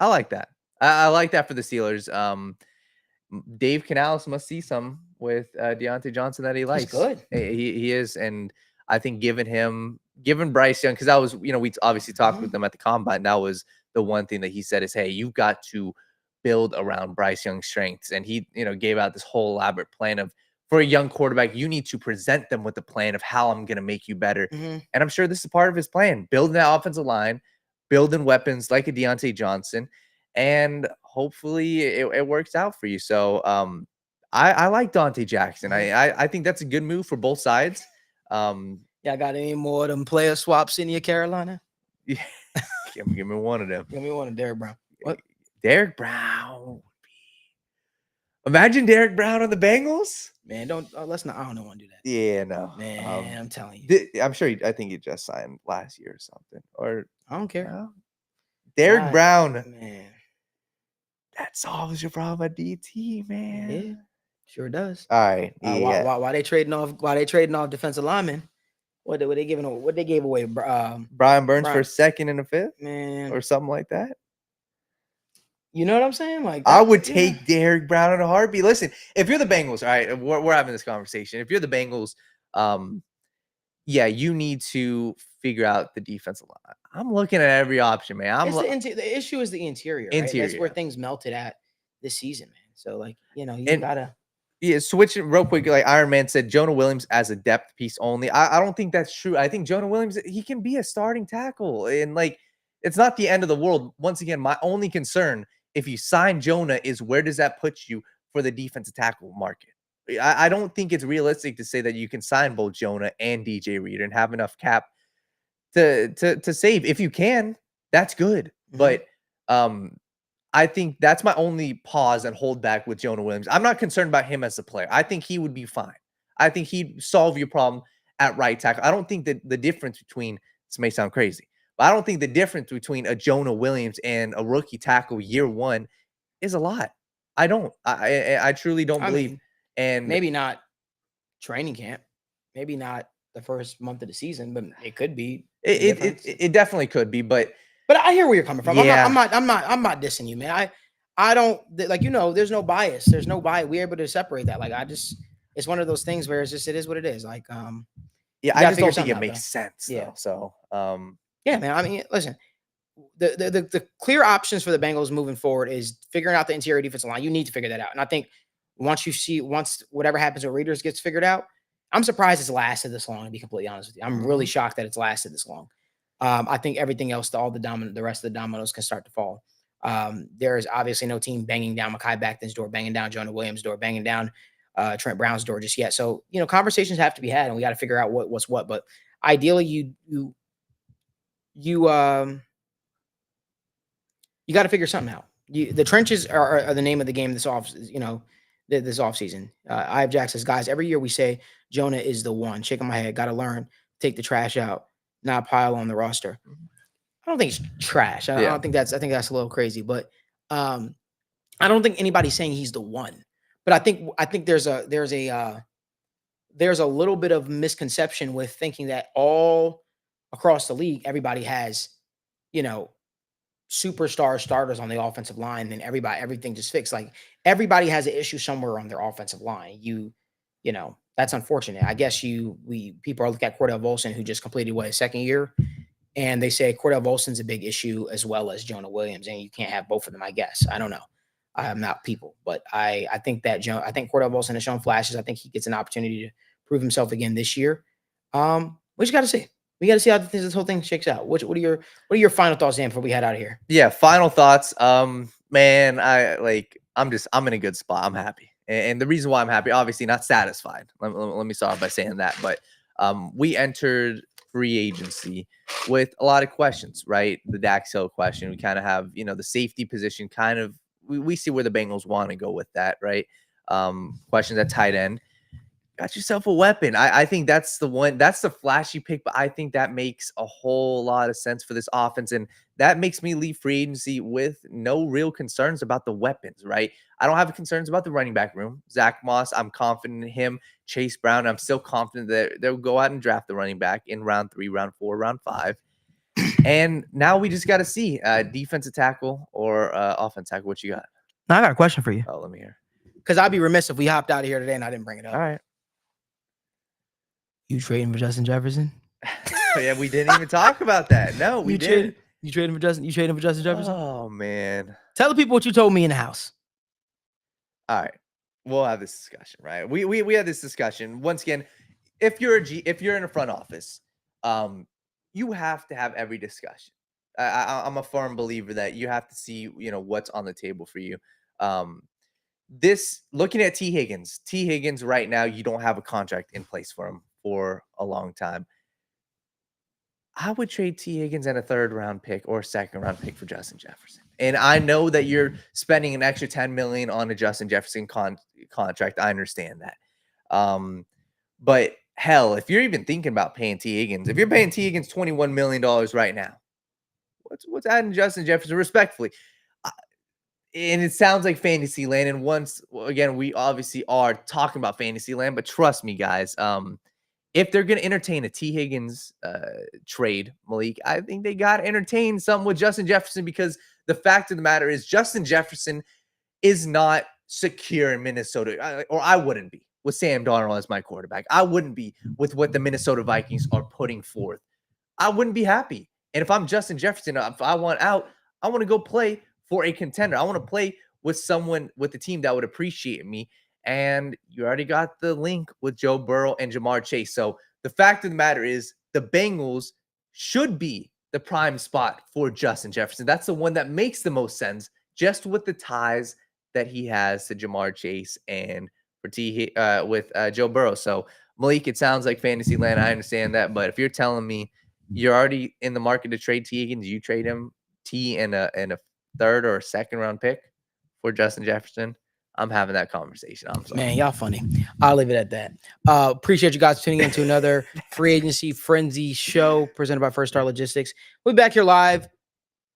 I like that. I like that for the Steelers. Dave Canales must see some with Deontay Johnson that he likes. He's good. He is, and I think given Bryce Young, because that was, we obviously talked with them at the combine. That was the one thing that he said is, hey, you've got to build around Bryce Young's strengths. And he, gave out this whole elaborate plan of, for a young quarterback, you need to present them with the plan of how I'm going to make you better. And I'm sure this is part of his plan, building that offensive line, building weapons like a Deontay Johnson, and hopefully it works out for you. So I like Dante Jackson. I think that's a good move for both sides. Y'all got any more of them player swaps in your Carolina? Yeah. Give me one of them. Give me one of Derrick Brown. What? Derrick Brown. Imagine Derrick Brown on the Bengals. Man, let's not. I don't want to do that. Yeah, no. Man, I'm telling you. I'm sure. I think he just signed last year or something. Or I don't care. Derrick Brown. Man, that solves your problem at DT, man. Yeah, sure does. All right. Yeah. Why they trading off? Why they trading off defensive linemen? What they giving away? What they gave away? Brian Burns for a second and a fifth, man, or something like that. You know what I'm saying? Like I would take Derrick Brown in a heartbeat. Listen, if you're the Bengals, all right, we're having this conversation. If you're the Bengals, yeah, you need to figure out the defensive line. I'm looking at every option, man. The issue is the interior. Right? That's where things melted at this season, man. So, like, you gotta. Yeah, switching real quick. Like Iron Man said, Jonah Williams as a depth piece only. I don't think that's true. I think Jonah Williams, he can be a starting tackle, and like, it's not the end of the world. Once again, my only concern, if you sign Jonah, is where does that put you for the defensive tackle market? I don't think it's realistic to say that you can sign both Jonah and DJ Reader and have enough cap to save. If you can, that's good. But I think that's my only pause and hold back with Jonah Williams. I'm not concerned about him as a player. I think he would be fine. I think he'd solve your problem at right tackle. I don't think that the difference between, this may sound crazy, but I don't think the difference between a Jonah Williams and a rookie tackle year one is a lot. I don't. I truly don't believe. And maybe not training camp, maybe not the first month of the season, but it could be. It definitely could be, but I hear where you're coming from. Yeah. I'm not dissing you, man. I don't like, there's no bias. There's no bias. We're able to separate that. Like, it's one of those things where it is what it is. Like, yeah, I just don't think it makes sense. Yeah. Though, so, yeah, man. I mean, listen, the clear options for the Bengals moving forward is figuring out the interior defensive line. You need to figure that out. And I think once whatever happens with Readers gets figured out, I'm surprised it's lasted this long, to be completely honest with you. I'm really shocked that it's lasted this long. I think everything else, the rest of the dominoes can start to fall. There is obviously no team banging down Mekhi Becton's door, banging down Jonah Williams' door, banging down Trent Brown's door just yet. So, conversations have to be had, and we got to figure out what's what. But ideally, you got to figure something out. The trenches are the name of the game this offseason. Ive Jack says, guys, every year we say Jonah is the one. Shaking my head, got to learn, take the trash out, not pile on the roster. I don't think it's trash. I think that's a little crazy, but I don't think anybody's saying he's the one. But I think there's a little bit of misconception with thinking that all across the league, everybody has, superstar starters on the offensive line, and everything just fixed. Like, everybody has an issue somewhere on their offensive line. That's unfortunate. I guess people are looking at Cordell Volson, who just completed his second year, and they say Cordell Volson's a big issue as well as Jonah Williams, and you can't have both of them. I guess I don't know. I'm not people, but I think Cordell Volson has shown flashes. I think he gets an opportunity to prove himself again this year. We just got to see. We got to see how this whole thing shakes out. What are your final thoughts, Dan, before we head out of here? Yeah, final thoughts. Man, I'm in a good spot. I'm happy. And the reason why I'm happy, obviously not satisfied. Let me start by saying that. But we entered free agency with a lot of questions, right? The Dax Hill question. We kind of have, the safety position kind of, we see where the Bengals want to go with that, right? Questions at tight end. Got yourself a weapon. I think that's the one. That's the flashy pick, but I think that makes a whole lot of sense for this offense. And that makes me leave free agency with no real concerns about the weapons, right? I don't have concerns about the running back room. Zach Moss, I'm confident in him. Chase Brown, I'm still confident that they'll go out and draft the running back in round 3, round 4, round 5. And now we just got to see defensive tackle or offensive tackle. What you got? I got a question for you. Oh, let me hear. Because I'd be remiss if we hopped out of here today and I didn't bring it up. All right. You trading for Justin Jefferson? Yeah, we didn't even talk about that. No, we didn't. You trading for Justin Jefferson? Oh, man. Tell the people what you told me in the house. All right. We'll have this discussion, right? We had this discussion. Once again, if you're in a front office, you have to have every discussion. I'm a firm believer that you have to see, what's on the table for you. Looking at T Higgins right now, you don't have a contract in place for him for a long time. I would trade T Higgins and a 3rd round pick or a 2nd round pick for Justin Jefferson. And I know that you're spending an extra $10 million on a Justin Jefferson contract. I understand that. But hell, if you're even thinking about paying T Higgins, if you're paying T Higgins $21 million right now, what's adding Justin Jefferson respectfully? And it sounds like fantasy land. And once again, we obviously are talking about fantasy land, but trust me, guys, if they're going to entertain a T Higgins trade, Malik, I think they got to entertain something with Justin Jefferson, because the fact of the matter is Justin Jefferson is not secure in Minnesota, or I wouldn't be with Sam Darnold as my quarterback. I wouldn't be with what the Minnesota Vikings are putting forth. I wouldn't be happy. And if I'm Justin Jefferson, if I want out, I want to go play for a contender. I want to play with someone, with a team that would appreciate me. And you already got the link with Joe Burrow and Jamar Chase. So the fact of the matter is the Bengals should be the prime spot for Justin Jefferson. That's the one that makes the most sense, just with the ties that he has to Jamar Chase and for with Joe Burrow. So Malik, it sounds like fantasy land. I understand that, but if you're telling me you're already in the market to trade T Higgins, you trade him T and a third or a second round pick for Justin Jefferson, I'm having that conversation. I'm sorry. Man, y'all funny. I'll leave it at that. Appreciate you guys tuning in to another free agency frenzy show presented by First Star Logistics. We'll be back here live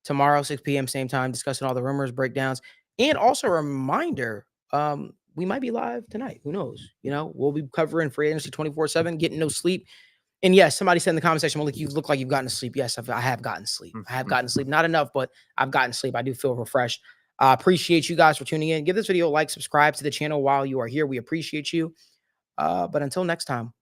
tomorrow, 6 p.m. same time, discussing all the rumors, breakdowns, and also a reminder, we might be live tonight. Who knows? We'll be covering free agency 24/7, getting no sleep. And yes, somebody said in the comment section, Malik, you look like you've gotten to sleep. Yes, I have gotten sleep. I have gotten sleep. Not enough, but I've gotten sleep. I do feel refreshed. Appreciate you guys for tuning in. Give this video a like, subscribe to the channel while you are here. We appreciate you. But until next time,